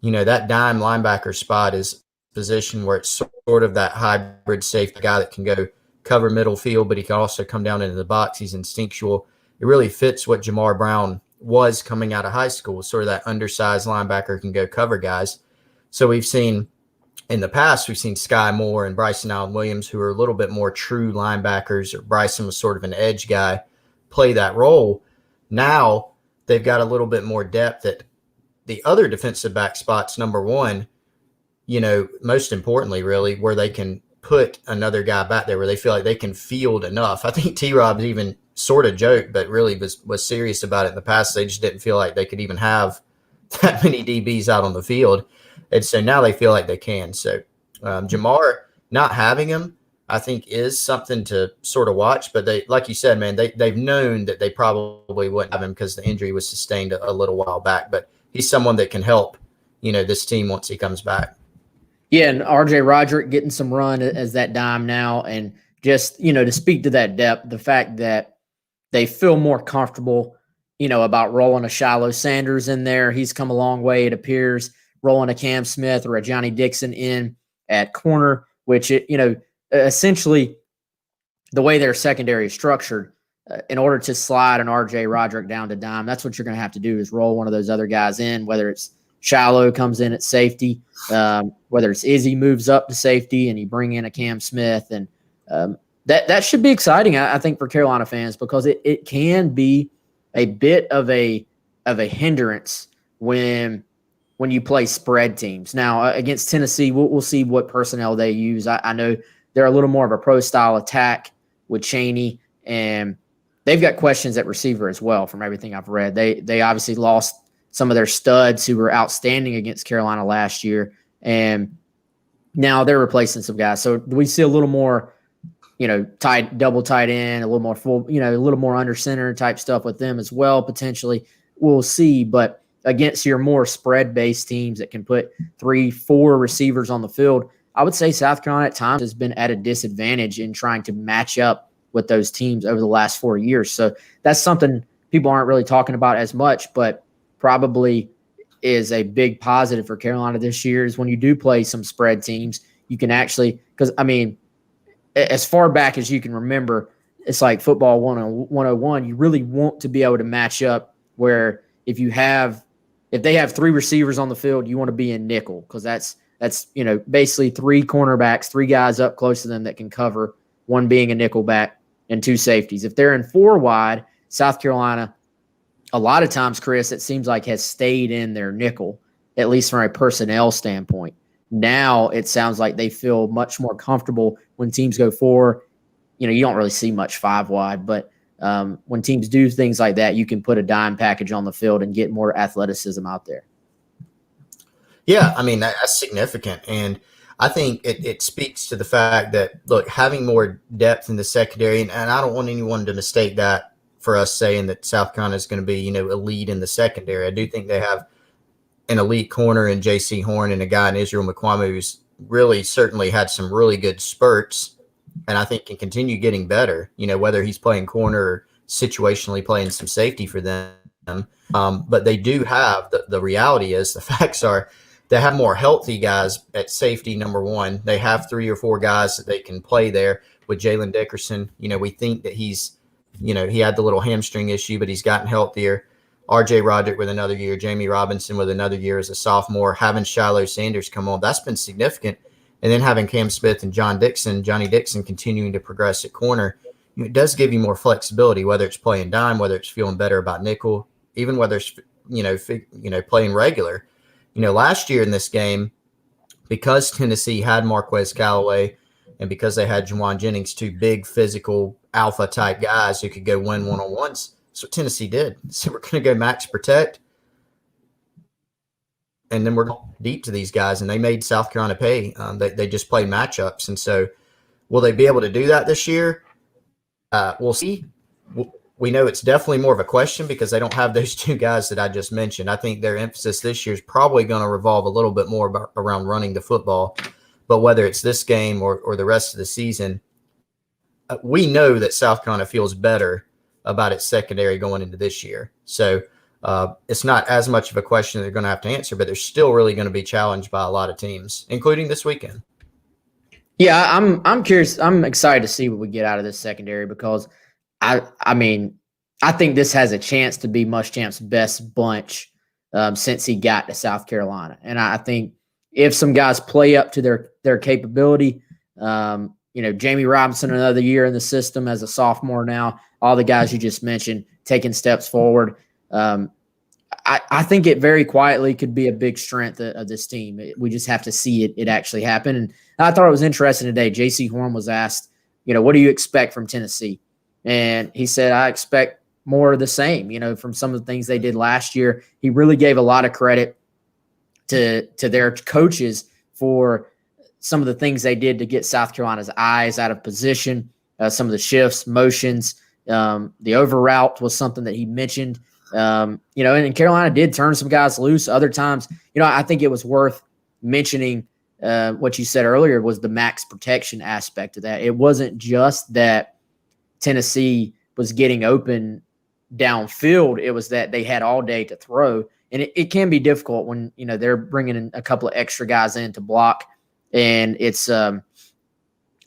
[SPEAKER 2] That dime linebacker spot is a position where it's sort of that hybrid safety guy that can go cover middle field, but he can also come down into the box. He's instinctual. It really fits what Jamar Brown was coming out of high school, sort of that undersized linebacker can go cover guys. So we've seen in the past, we've seen Sky Moore and Bryson Allen Williams, who are a little bit more true linebackers. Bryson was sort of an edge guy. play that role. Now they've got a little bit more depth at the other defensive back spots, number one, most importantly, really, where they can put another guy back there where they feel like they can field enough. I think T-Rob's even sort of joked, but really was serious about it in the past. They just didn't feel like they could even have that many DBs out on the field. And so now they feel like they can. So Jamar not having him, I think, is something to sort of watch. But they, like you said, man, they've known that they probably wouldn't have him because the injury was sustained a little while back. But he's someone that can help, this team once he comes back.
[SPEAKER 1] Yeah, and R.J. Roderick getting some run as that dime now. And just, to speak to that depth, the fact that they feel more comfortable, about rolling a Shiloh Sanders in there. He's come a long way, it appears, rolling a Cam Smith or a Johnny Dixon in at corner, which, essentially the way their secondary is structured, in order to slide an R.J. Roderick down to dime, that's what you're going to have to do is roll one of those other guys in, whether it's Shiloh comes in at safety, whether it's Izzy moves up to safety and you bring in a Cam Smith. And that should be exciting, I think, for Carolina fans, because it can be a bit of a hindrance when you play spread teams. Now, against Tennessee, we'll see what personnel they use. I know they're a little more of a pro-style attack with Chaney, and they've got questions at receiver as well from everything I've read. They obviously lost some of their studs who were outstanding against Carolina last year, and now they're replacing some guys. So we see a little more, double tight end, a little more full, a little more under center type stuff with them as well, potentially. We'll see. But against your more spread-based teams that can put 3-4 receivers on the field, I would say South Carolina at times has been at a disadvantage in trying to match up with those teams over the last 4 years. So that's something people aren't really talking about as much, but probably is a big positive for Carolina this year is when you do play some spread teams, you can actually, because, as far back as you can remember, it's like football 101. You really want to be able to match up where if they have 3 receivers on the field, you want to be in nickel, because that's basically 3 cornerbacks, 3 guys up close to them that can cover, one being a nickel back and 2 safeties. If they're in 4 wide, South Carolina, a lot of times, Chris, it seems like has stayed in their nickel, at least from a personnel standpoint. Now it sounds like they feel much more comfortable when teams go 4. You don't really see much 5 wide, but when teams do things like that, you can put a dime package on the field and get more athleticism out there.
[SPEAKER 2] Yeah, that's significant. And I think it speaks to the fact that, look, having more depth in the secondary, and I don't want anyone to mistake that for us saying that South Carolina is going to be, elite in the secondary. I do think they have an elite corner in J.C. Horn and a guy in Israel McQuameh who's really certainly had some really good spurts, and I think can continue getting better, whether he's playing corner or situationally playing some safety for them. But they do have, the reality is, the facts are, they have more healthy guys at safety, number one. They have 3 or 4 guys that they can play there with Jalen Dickerson. We think that he's, he had the little hamstring issue, but he's gotten healthier. R.J. Roderick with another year, Jamie Robinson with another year as a sophomore, having Shiloh Sanders come on, that's been significant. And then having Cam Smith and Johnny Dixon continuing to progress at corner, it does give you more flexibility, whether it's playing dime, whether it's feeling better about nickel, even whether it's, playing regular. Last year in this game, because Tennessee had Marquez Callaway and because they had Juwan Jennings, 2 big physical alpha type guys who could go win one-on-ones, that's what Tennessee did. So we're going to go max protect, and then we're going deep to these guys, and they made South Carolina pay. They just play matchups. And so will they be able to do that this year? We'll see. We know it's definitely more of a question because they don't have those 2 guys that I just mentioned. I think their emphasis this year is probably going to revolve a little bit more around running the football. But whether it's this game or the rest of the season, we know that South Carolina feels better about its secondary going into this year. So it's not as much of a question they're going to have to answer, but they're still really going to be challenged by a lot of teams, including this weekend.
[SPEAKER 1] Yeah, I'm curious. I'm excited to see what we get out of this secondary because I think this has a chance to be Muschamp's best bunch since he got to South Carolina. And I think if some guys play up to their capability, Jamie Robinson another year in the system as a sophomore now. All the guys you just mentioned taking steps forward. I think it very quietly could be a big strength of this team. We just have to see it actually happen. And I thought it was interesting today. J.C. Horn was asked, what do you expect from Tennessee? And he said, I expect more of the same, from some of the things they did last year. He really gave a lot of credit to their coaches for some of the things they did to get South Carolina's eyes out of position, some of the shifts, motions. The over route was something that he mentioned. And Carolina did turn some guys loose. Other times, I think it was worth mentioning what you said earlier was the max protection aspect of that. It wasn't just that Tennessee was getting open downfield. It was that they had all day to throw. And it can be difficult when, they're bringing in a couple of extra guys in to block, and it's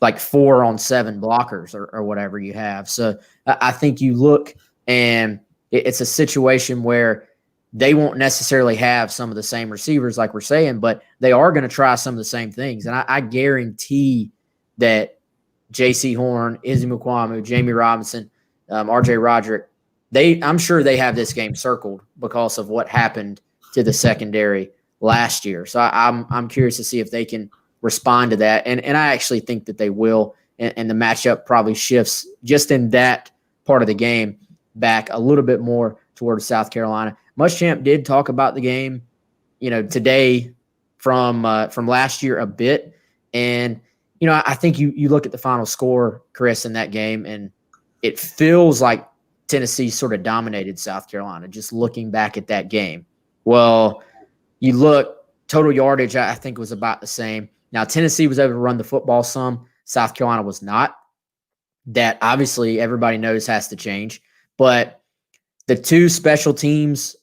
[SPEAKER 1] like 4 on 7 blockers or whatever you have. So I think you look, and it's a situation where they won't necessarily have some of the same receivers like we're saying, but they are going to try some of the same things. And I guarantee that J.C. Horn, Izzy Muschamp, Jamie Robinson, R.J. Roderick, I'm sure they have this game circled because of what happened to the secondary last year. So I'm curious to see if they can respond to that. And I actually think that they will. And the matchup probably shifts just in that part of the game back a little bit more towards South Carolina. Muschamp did talk about the game, today from last year a bit. And, I think you look at the final score, Chris, in that game, and it feels like Tennessee sort of dominated South Carolina, just looking back at that game. Well, you look, total yardage, I think, was about the same. Now, Tennessee was able to run the football some. South Carolina was not. That obviously everybody knows has to change. But the two special teams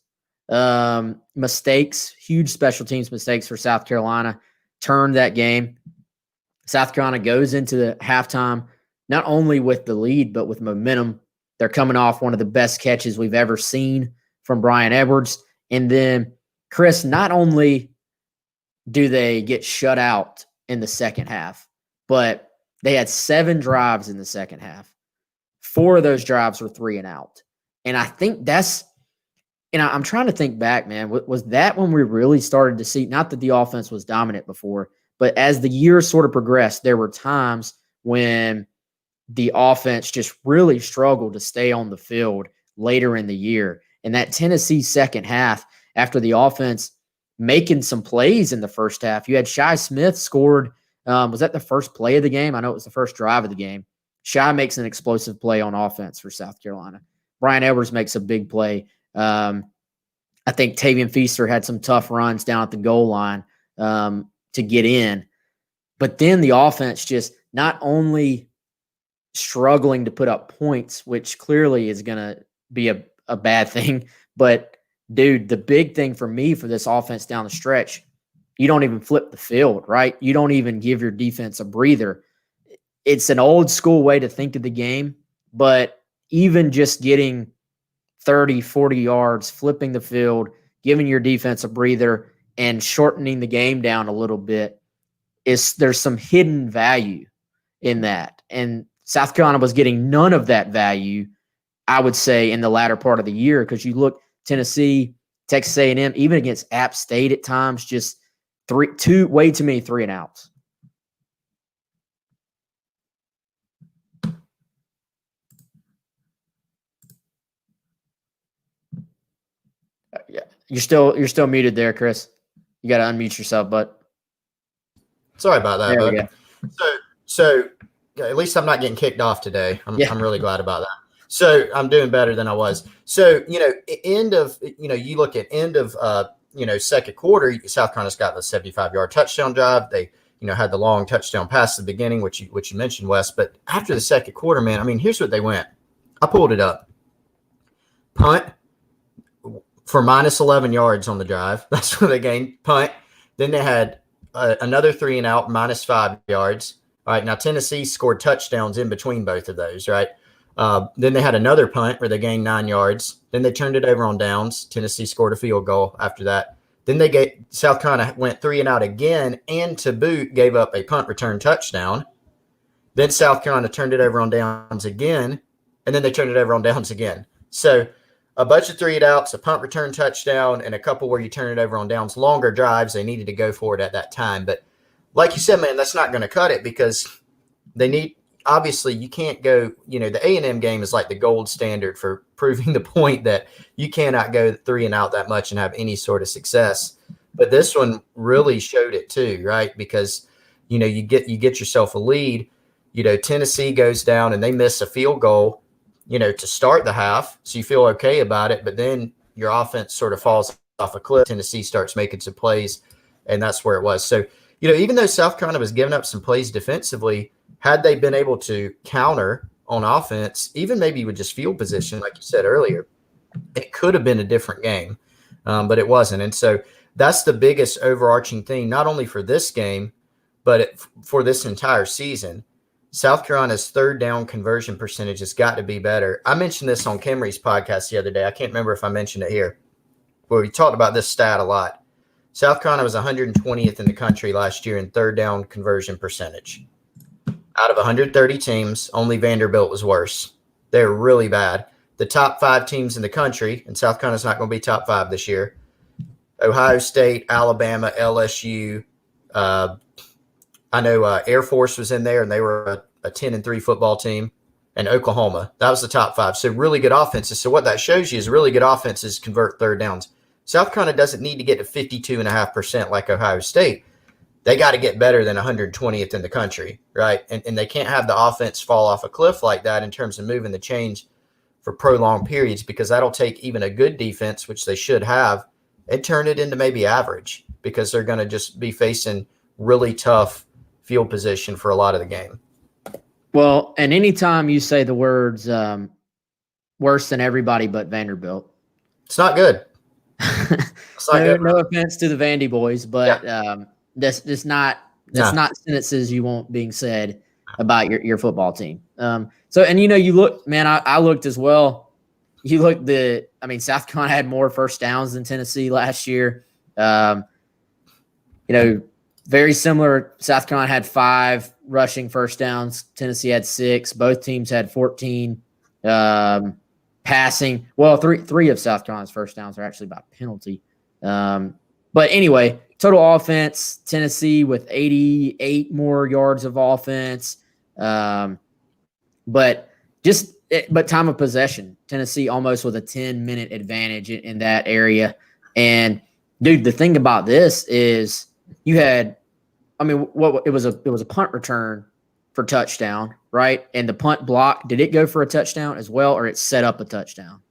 [SPEAKER 1] mistakes, huge special teams mistakes for South Carolina, turned that game. South Carolina goes into the halftime not only with the lead, but with momentum. They're coming off one of the best catches we've ever seen from Brian Edwards. And then, Chris, not only do they get shut out in the second half, but they had 7 drives in the second half. 4 of those drives were 3 and out. And I think that's, I'm trying to think back, man, was that when we really started to see, not that the offense was dominant before, but as the year sort of progressed, there were times when the offense just really struggled to stay on the field later in the year. And that Tennessee second half, after the offense making some plays in the first half, you had Shi Smith scored. Was that the first play of the game? I know it was the first drive of the game. Shi makes an explosive play on offense for South Carolina. Brian Edwards makes a big play. I think Tavian Feaster had some tough runs down at the goal line to get in. But then the offense just not only struggling to put up points, which clearly is going to be a bad thing. But, dude, the big thing for me for this offense down the stretch, you don't even flip the field, right? You don't even give your defense a breather. It's an old school way to think of the game, but even just getting 30, 40 yards, flipping the field, giving your defense a breather, and shortening the game down a little bit, there's some hidden value in that. And South Carolina was getting none of that value, I would say, in the latter part of the year, because you look Tennessee, Texas A&M, even against App State at times, just way too many 3 and outs. Yeah, you're still muted there, Chris. You got to unmute yourself, bud.
[SPEAKER 2] Sorry about that,
[SPEAKER 1] there
[SPEAKER 2] bud. So at least I'm not getting kicked off today. I'm really glad about that. So I'm doing better than I was. So, you look at end of, second quarter, South Carolina's got the 75-yard touchdown drive. They, had the long touchdown pass at the beginning, which you mentioned, Wes. But after the second quarter, man, I mean, here's what they went. I pulled it up. Punt for minus 11 yards on the drive. That's where they gained. Punt. Then they had another 3 and out, minus 5 yards. All right, now Tennessee scored touchdowns in between both of those, right? Then they had another punt where they gained 9 yards. Then they turned it over on downs. Tennessee scored a field goal after that. Then South Carolina went 3 and out again, and to boot gave up a punt return touchdown. Then South Carolina turned it over on downs again, and then they turned it over on downs again. So a bunch of 3-and-outs, a punt return touchdown, and a couple where you turn it over on downs, longer drives. They needed to go for it at that time. But like you said, man, that's not going to cut it because they need – obviously you can't go – the A&M game is like the gold standard for proving the point that you cannot go 3-and-out that much and have any sort of success. But this one really showed it too, right? Because, you get yourself a lead. Tennessee goes down and they miss a field goal, to start the half. So you feel okay about it, but then your offense sort of falls off a cliff. Tennessee starts making some plays, and that's where it was. So, even though South Carolina was giving up some plays defensively, had they been able to counter on offense, even maybe with just field position, like you said earlier, it could have been a different game, but it wasn't. And so that's the biggest overarching thing, not only for this game, but for this entire season. South Carolina's third down conversion percentage has got to be better. I mentioned this on Kimry's podcast the other day. I can't remember if I mentioned it here, but we talked about this stat a lot. South Carolina was 120th in the country last year in third down conversion percentage. Out of 130 teams, only Vanderbilt was worse. They're really bad. The top 5 teams in the country, and South Carolina's not going to be top 5 this year, Ohio State, Alabama, LSU, I know Air Force was in there, and they were a 10-3 football team, and Oklahoma. That was the top 5. So really good offenses. So what that shows you is really good offenses convert third downs. South Carolina doesn't need to get to 52.5% like Ohio State. They got to get better than 120th in the country, right? And they can't have the offense fall off a cliff like that in terms of moving the chains for prolonged periods, because that'll take even a good defense, which they should have, and turn it into maybe average, because they're going to just be facing really tough field position for a lot of the game.
[SPEAKER 1] Well, and anytime you say the words worse than everybody but Vanderbilt,
[SPEAKER 2] it's not good. It's not good.
[SPEAKER 1] No offense to the Vandy boys, but that's not sentences you want being said about your football team. So, and you look, man, I looked as well. You look South Carolina had more first downs than Tennessee last year. Very similar. South Carolina had 5 rushing first downs. Tennessee had 6. Both teams had 14 passing. Well, three of South Carolina's first downs are actually by penalty. But anyway, total offense, Tennessee with 88 more yards of offense. But time of possession, Tennessee almost with a 10-minute advantage in that area. And dude, the thing about this is you had, it was a punt return for touchdown, right? And the punt block, did it go for a touchdown as well, or it set up a touchdown?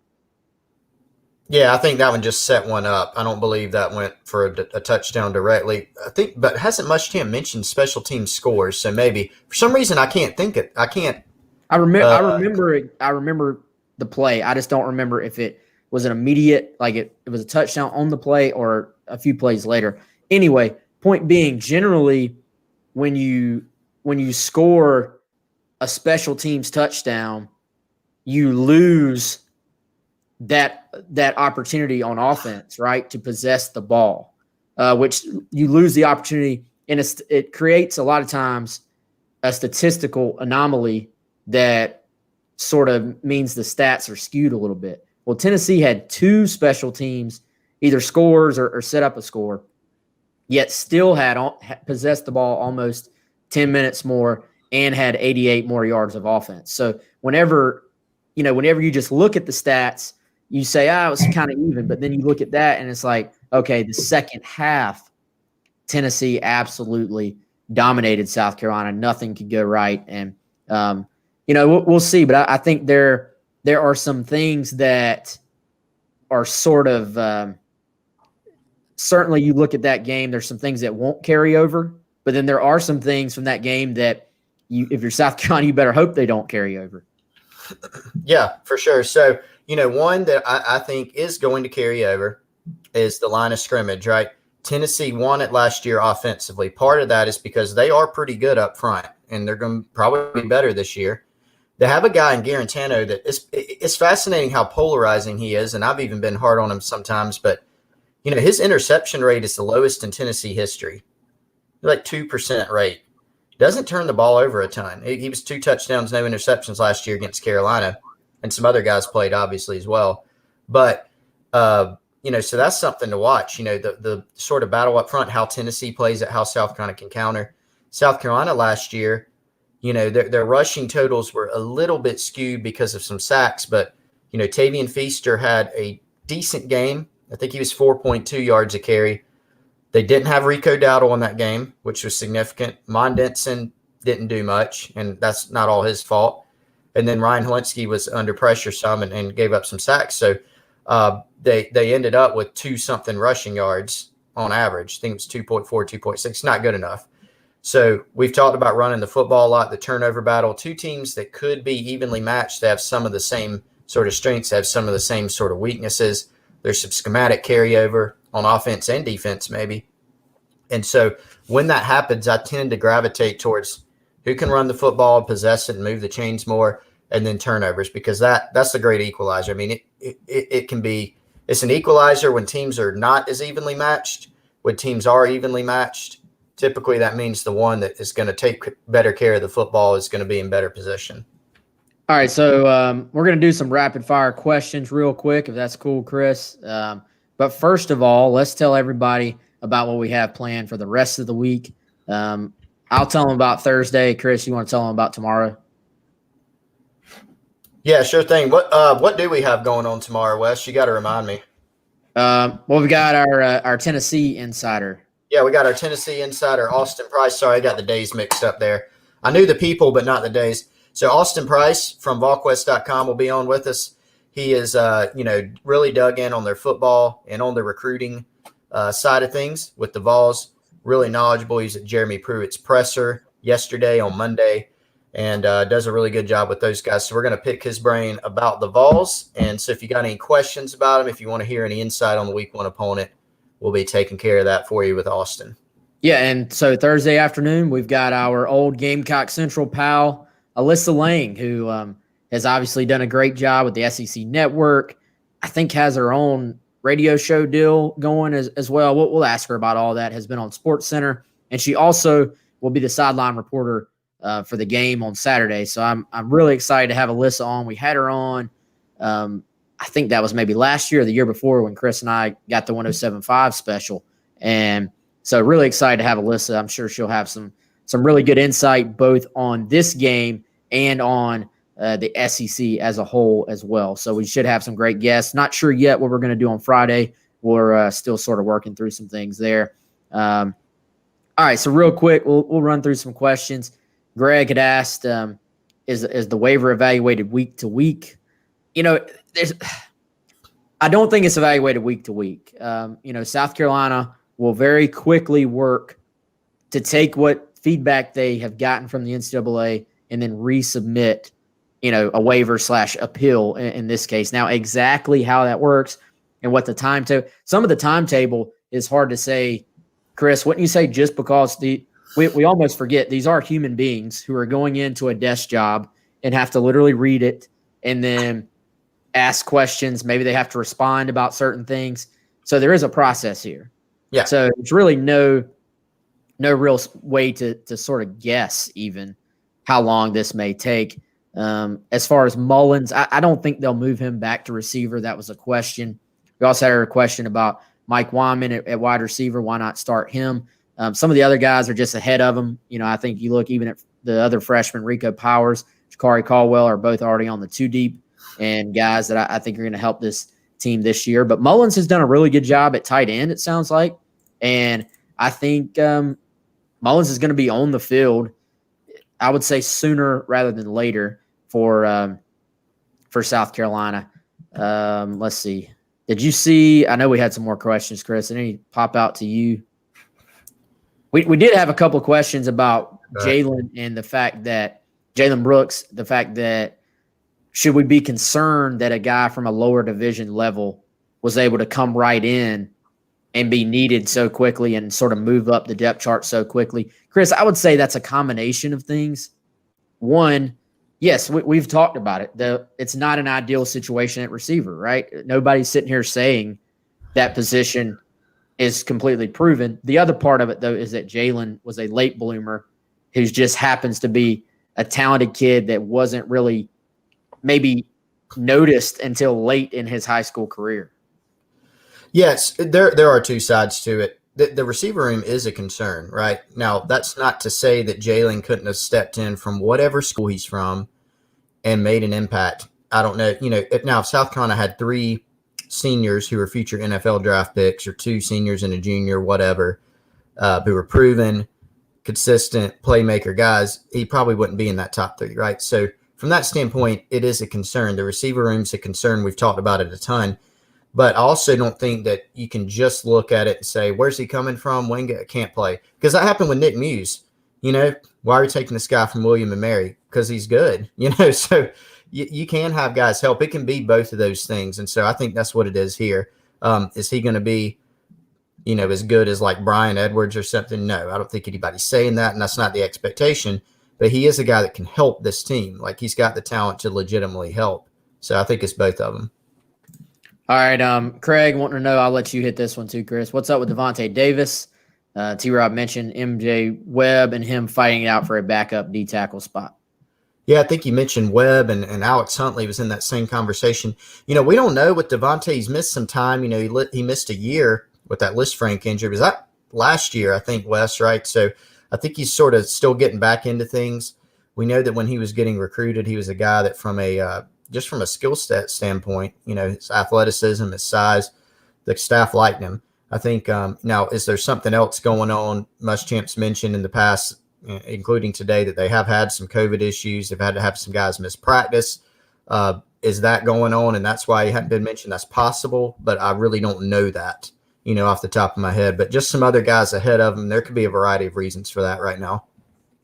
[SPEAKER 2] Yeah, I think that one just set one up. I don't believe that went for a touchdown directly. I think, but hasn't Muschamp mentioned special team scores? So maybe for some reason I can't think it. I can't. I remember it. I remember the play. I just don't remember if it was an immediate, like it was a touchdown on the play or a few plays later. Anyway, point being, generally, when you score a special teams touchdown, you lose that opportunity on offense, right, to possess the ball, which you lose the opportunity, and it creates a lot of times a statistical anomaly that sort of means the stats are skewed a little bit. Well, Tennessee had 2 special teams, either scores or set up a score, yet still had possessed the ball almost 10 minutes more and had 88 more yards of offense. So whenever you just look at the stats, you say, it was kind of even, but then you look at that and it's like, okay, the second half, Tennessee absolutely dominated South Carolina. Nothing could go right. And, we'll see, but I think there are some things that are sort of, certainly you look at that game, there's some things that won't carry over, but then there are some things from that game that if you're South Carolina, you better hope they don't carry over. Yeah, for sure. So, one that I think is going to carry over is the line of scrimmage, right? Tennessee won it last year offensively. Part of that is because they are pretty good up front, and they're going to probably be better this year. They have a guy in Garantano that it's fascinating how polarizing he is, and I've even been hard on him sometimes, but his interception rate is the lowest in Tennessee history, like 2% rate. Doesn't turn the ball over a ton. He was 2 touchdowns, no interceptions last year against Carolina, and some other guys played obviously as well. But so that's something to watch. The sort of battle up front, how Tennessee plays it, how South Carolina can counter. South Carolina last year, their rushing totals were a little bit skewed because of some sacks, but Tavian Feaster had a decent game. I think he was 4.2 yards a carry. They didn't have Rico Dowdle in that game, which was significant. Mon Denson didn't do much, and that's not all his fault. And then Ryan Holinsky was under pressure some and gave up some sacks. So they ended up with 2-something rushing yards on average. I think it was 2.4, 2.6. Not good enough. So we've talked about running the football a lot, the turnover battle. 2 teams that could be evenly matched. They have some of the same sort of strengths, have some of the same sort of weaknesses. There's some schematic carryover on offense and defense maybe. And so when that happens, I tend to gravitate towards who can run the football, possess it, and move the chains more, and then turnovers, because that's the great equalizer. I mean, it's an equalizer when teams are not as evenly matched. When teams are evenly matched, typically that means the one that is going to take better care of the football is going to be in better position.
[SPEAKER 1] All right, so we're going to do some rapid-fire questions real quick, if that's cool, Chris. But first of all, let's tell everybody about what we have planned for the rest of the week. I'll tell them about Thursday. Chris, you want to tell them about tomorrow?
[SPEAKER 2] Yeah, sure thing. What do we have going on tomorrow, Wes? You got to remind me.
[SPEAKER 1] Well, we got our Tennessee insider.
[SPEAKER 2] Yeah, we got our Tennessee insider, Austin Price. Sorry, I got the days mixed up there. I knew the people, but not the days. So Austin Price from VolQuest.com will be on with us. He is, really dug in on their football and on the recruiting side of things with the Vols. Really knowledgeable. He's at Jeremy Pruitt's presser yesterday on Monday and does a really good job with those guys. So we're going to pick his brain about the Vols. And so if you got any questions about him, if you want to hear any insight on the week 1 opponent, we'll be taking care of that for you with Austin.
[SPEAKER 1] Yeah, and so Thursday afternoon, we've got our old Gamecock Central pal, Alyssa Lang, who has obviously done a great job with the SEC Network. I think has her own radio show deal going as well. We'll ask her about all that. Has been on SportsCenter, and she also will be the sideline reporter for the game on Saturday. So I'm really excited to have Alyssa on. We had her on, I think that was maybe last year or the year before when Chris and I got the 107.5 special. And so really excited to have Alyssa. I'm sure she'll have some really good insight both on this game and on the SEC as a whole as well. So we should have some great guests. Not sure yet what we're going to do on Friday. We're still sort of working through some things there. All right, so real quick, we'll run through some questions. Greg had asked, is the waiver evaluated week to week? I don't think it's evaluated week to week. South Carolina will very quickly work to take what feedback they have gotten from the NCAA and then resubmit, a waiver / appeal in this case. Now, exactly how that works and what the timetable, some of the timetable is hard to say. Chris, wouldn't you say just because we almost forget these are human beings who are going into a desk job and have to literally read it and then ask questions. Maybe they have to respond about certain things. So there is a process here.
[SPEAKER 2] Yeah.
[SPEAKER 1] So it's really no real way to sort of guess even how long this may take. As far as Mullins, I don't think they'll move him back to receiver. That was a question. We also had a question about Mike Wyman at wide receiver. Why not start him? Some of the other guys are just ahead of him. I think you look even at the other freshman, Rico Powers, Jakari Caldwell are both already on the 2 deep and guys that I think are going to help this team this year. But Mullins has done a really good job at tight end, it sounds like. And I think Mullins is going to be on the field, I would say sooner rather than later for South Carolina. Let's see. Did you see – I know we had some more questions, Chris. Did any pop out to you? We did have a couple of questions about Jalen and the fact that – Jalen Brooks, the fact that should we be concerned that a guy from a lower division level was able to come right in and be needed so quickly and sort of move up the depth chart so quickly? Chris, I would say that's a combination of things. One, yes, we've talked about it. It's not an ideal situation at receiver, right? Nobody's sitting here saying that position is completely proven. The other part of it, though, is that Jalen was a late bloomer who just happens to be a talented kid that wasn't really maybe noticed until late in his high school career.
[SPEAKER 2] Yes, there are two sides to it. The receiver room is a concern, right? Now, that's not to say that Jalen couldn't have stepped in from whatever school he's from and made an impact. I don't know. If South Carolina had 3 seniors who were future NFL draft picks or 2 seniors and a junior, whatever, who were proven, consistent playmaker guys, he probably wouldn't be in that top 3, right? So from that standpoint, it is a concern. The receiver room's a concern. We've talked about it a ton. But I also don't think that you can just look at it and say, where's he coming from? Wingate can't play. Because that happened with Nick Muse. Why are you taking this guy from William and Mary? Because he's good. So you can have guys help. It can be both of those things. And so I think that's what it is here. Is he going to be, as good as like Brian Edwards or something? No, I don't think anybody's saying that, and that's not the expectation. But he is a guy that can help this team. Like, he's got the talent to legitimately help. So I think it's both of them.
[SPEAKER 1] All right, Craig, wanting to know, I'll let you hit this one too, Chris. What's up with Devontae Davis? T-Rob mentioned MJ Webb and him fighting it out for a backup D-tackle spot.
[SPEAKER 2] Yeah, I think you mentioned Webb and Alex Huntley was in that same conversation. We don't know with Devontae. He's missed some time. He missed a year with that Lisfranc injury. Was that last year, I think, Wes, right? So I think he's sort of still getting back into things. We know that when he was getting recruited, he was a guy that from a just from a skill set standpoint, his athleticism, his size, the staff liked him. I think now, is there something else going on? Muschamp's mentioned in the past, including today, that they have had some COVID issues. They've had to have some guys miss practice. Is that going on? And that's why he hadn't been mentioned. That's possible, but I really don't know that, off the top of my head. But just some other guys ahead of him. There could be a variety of reasons for that right now.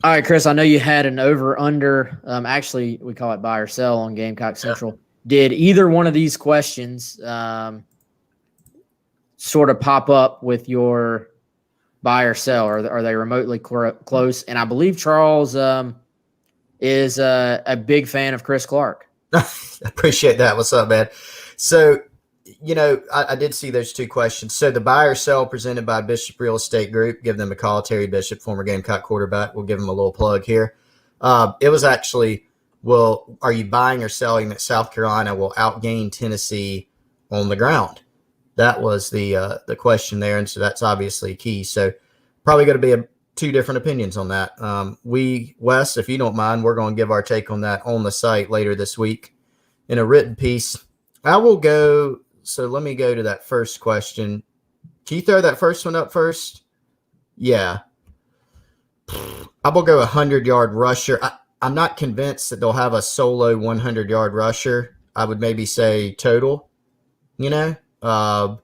[SPEAKER 1] All right, Chris, I know you had an over-under. Actually, we call it buy or sell on Gamecock Central. Did either one of these questions sort of pop up with your buy or sell? Are they remotely close? And I believe Charles is a big fan of Chris Clark.
[SPEAKER 2] I appreciate that. What's up, man? So, I did see those 2 questions. So the buy or sell presented by Bishop Real Estate Group. Give them a call. Terry Bishop, former Gamecock quarterback. We'll give him a little plug here. It was actually, are you buying or selling that South Carolina will outgain Tennessee on the ground? That was the question there, and so that's obviously key. So probably going to be 2 different opinions on that. Wes, if you don't mind, we're going to give our take on that on the site later this week in a written piece. I will go. So let me go to that first question. Can you throw that first one up first? Yeah. I will go 100-yard rusher. I'm not convinced that they'll have a solo 100-yard rusher. I would maybe say total, I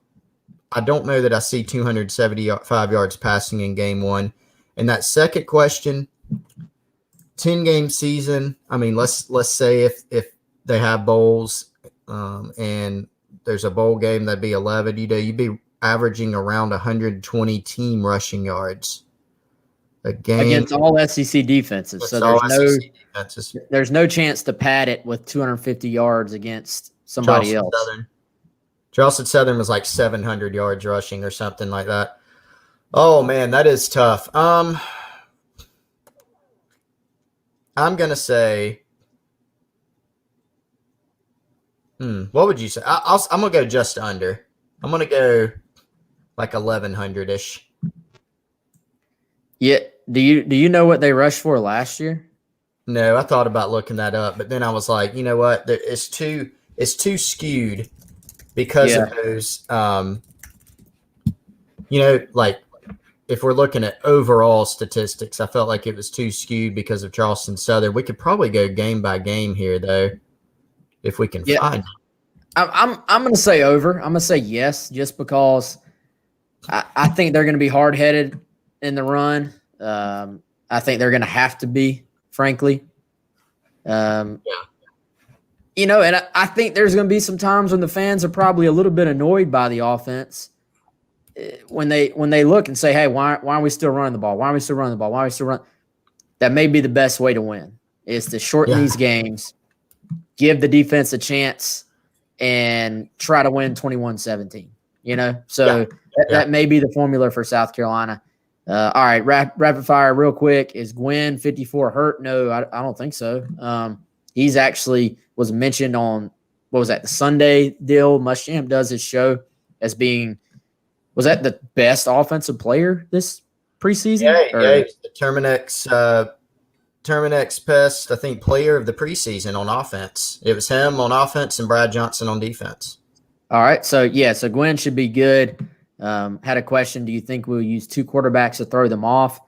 [SPEAKER 2] don't know that I see 275 yards passing in game 1. And that second question, 10-game season. I mean, let's say if they have bowls and there's a bowl game, that'd be 11. You'd be averaging around 120 team rushing yards a game
[SPEAKER 1] against all SEC defenses. So there's no chance to pad it with 250 yards against somebody else.
[SPEAKER 2] Charleston Southern was like 700 yards rushing or something like that. Oh man, that is tough. I'm gonna say. What would you say? I'm gonna go just under. I'm gonna go like 1,100-ish.
[SPEAKER 1] Yeah. Do you know what they rushed for last year?
[SPEAKER 2] No, I thought about looking that up, but then I was like, you know what? It's too skewed because of those. Like if we're looking at overall statistics, I felt like it was too skewed because of Charleston Southern. We could probably go game by game here, though, if we can find it.
[SPEAKER 1] I'm going to say over. I'm going to say yes, just because I think they're going to be hard-headed in the run. I think they're going to have to be, frankly. And I think there's going to be some times when the fans are probably a little bit annoyed by the offense when they look and say, hey, why are we still running the ball? Why are we still running the ball? Why are we still running? That may be the best way to win, is to shorten these games, give the defense a chance, and try to win 21-17, So that may be the formula for South Carolina. All right, rapid fire real quick. Is Gwen 54 hurt? No, I don't think so. He's actually was mentioned on, what was that, the Sunday deal. Muschamp does his show as being, was that the best offensive player this preseason?
[SPEAKER 2] Yeah, he's the Terminex Pest, I think, player of the preseason on offense. It was him on offense and Brad Johnson on defense.
[SPEAKER 1] All right, so Gwen should be good. Had a question. Do you think we'll use 2 quarterbacks to throw them off?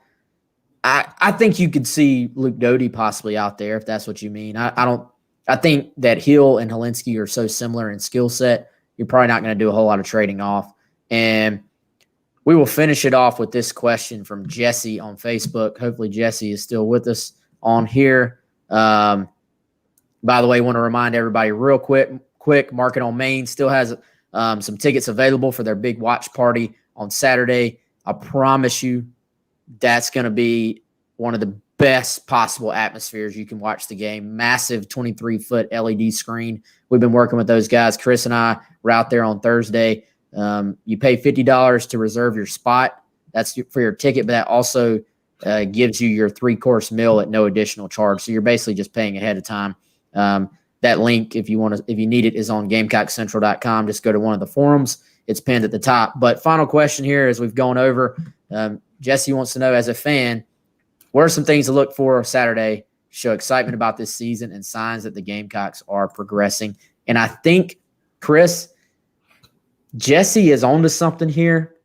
[SPEAKER 1] I think you could see Luke Doty possibly out there if that's what you mean. I think that Hill and Helinski are so similar in skill set. You're probably not going to do a whole lot of trading off. And we will finish it off with this question from Jesse on Facebook. Hopefully Jesse is still with us on here. By the way, I want to remind everybody real quick, Market on Main still has some tickets available for their big watch party on Saturday. I promise you that's going to be one of the best possible atmospheres you can watch the game. Massive 23-foot LED screen. We've been working with those guys. Chris and I were out there on Thursday. You pay $50 to reserve your spot. That's for your ticket, but that also gives you your 3-course meal at no additional charge. So you're basically just paying ahead of time. That link, if you need it, is on GamecockCentral.com. Just go to one of the forums. It's pinned at the top. But final question here, as we've gone over, Jesse wants to know, as a fan, what are some things to look for Saturday, show excitement about this season and signs that the Gamecocks are progressing? And I think, Chris, Jesse is onto something here,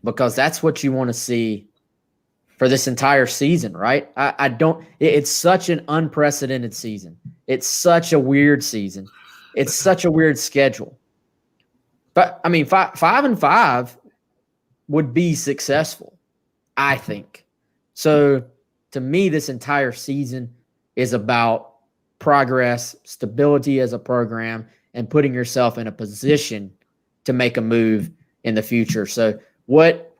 [SPEAKER 1] because that's what you want to see for this entire season, right? It's such an unprecedented season. It's such a weird season. It's such a weird schedule. But, I mean, 5-5 would be successful, I think. So, to me, this entire season is about progress, stability as a program, and putting yourself in a position to make a move in the future. So, what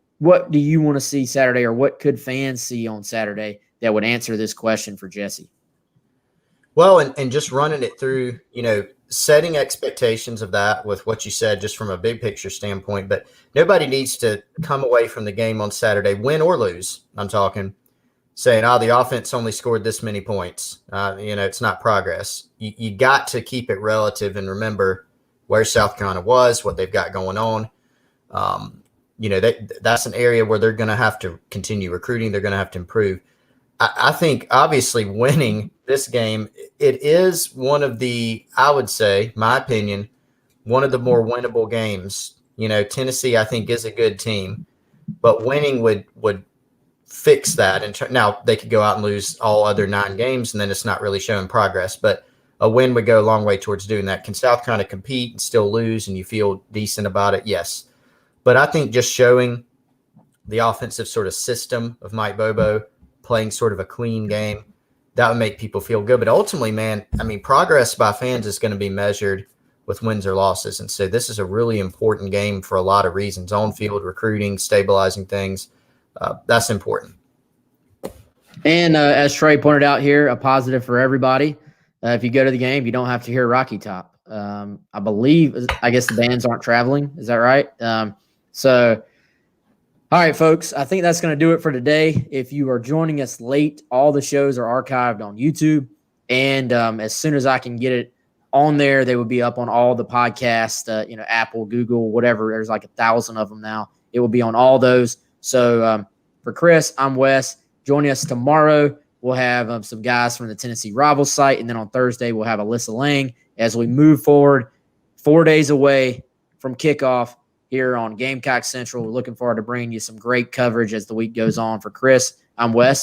[SPEAKER 1] do you want to see Saturday, or what could fans see on Saturday that would answer this question for Jesse?
[SPEAKER 2] Well, and just running it through, setting expectations of that with what you said, just from a big picture standpoint. But nobody needs to come away from the game on Saturday, win or lose, I'm talking, saying, the offense only scored this many points. It's not progress. You got to keep it relative and remember where South Carolina was, what they've got going on. That's an area where they're going to have to continue recruiting. They're going to have to improve. I think, obviously, winning this game, it is one of the, I would say, my opinion, one of the more winnable games. Tennessee, I think, is a good team, but winning would fix that. And now they could go out and lose all other 9 games, and then it's not really showing progress. But a win would go a long way towards doing that. Can South Carolina compete and still lose, and you feel decent about it? Yes. But I think just showing the offensive sort of system of Mike Bobo, playing sort of a clean game, that would make people feel good. But ultimately, man, I mean, progress by fans is going to be measured with wins or losses. And so this is a really important game for a lot of reasons. On-field recruiting, stabilizing things, that's important.
[SPEAKER 1] And as Trey pointed out here, a positive for everybody. If you go to the game, you don't have to hear Rocky Top. I guess the bands aren't traveling. Is that right? All right, folks, I think that's going to do it for today. If you are joining us late, all the shows are archived on YouTube. And as soon as I can get it on there, they will be up on all the podcasts, Apple, Google, whatever. There's like 1,000 of them now. It will be on all those. So for Chris, I'm Wes. Joining us tomorrow, we'll have some guys from the Tennessee Rivals site. And then on Thursday, we'll have Alyssa Lang as we move forward 4 days away from kickoff here on Gamecock Central. We're looking forward to bringing you some great coverage as the week goes on. For Chris, I'm Wes.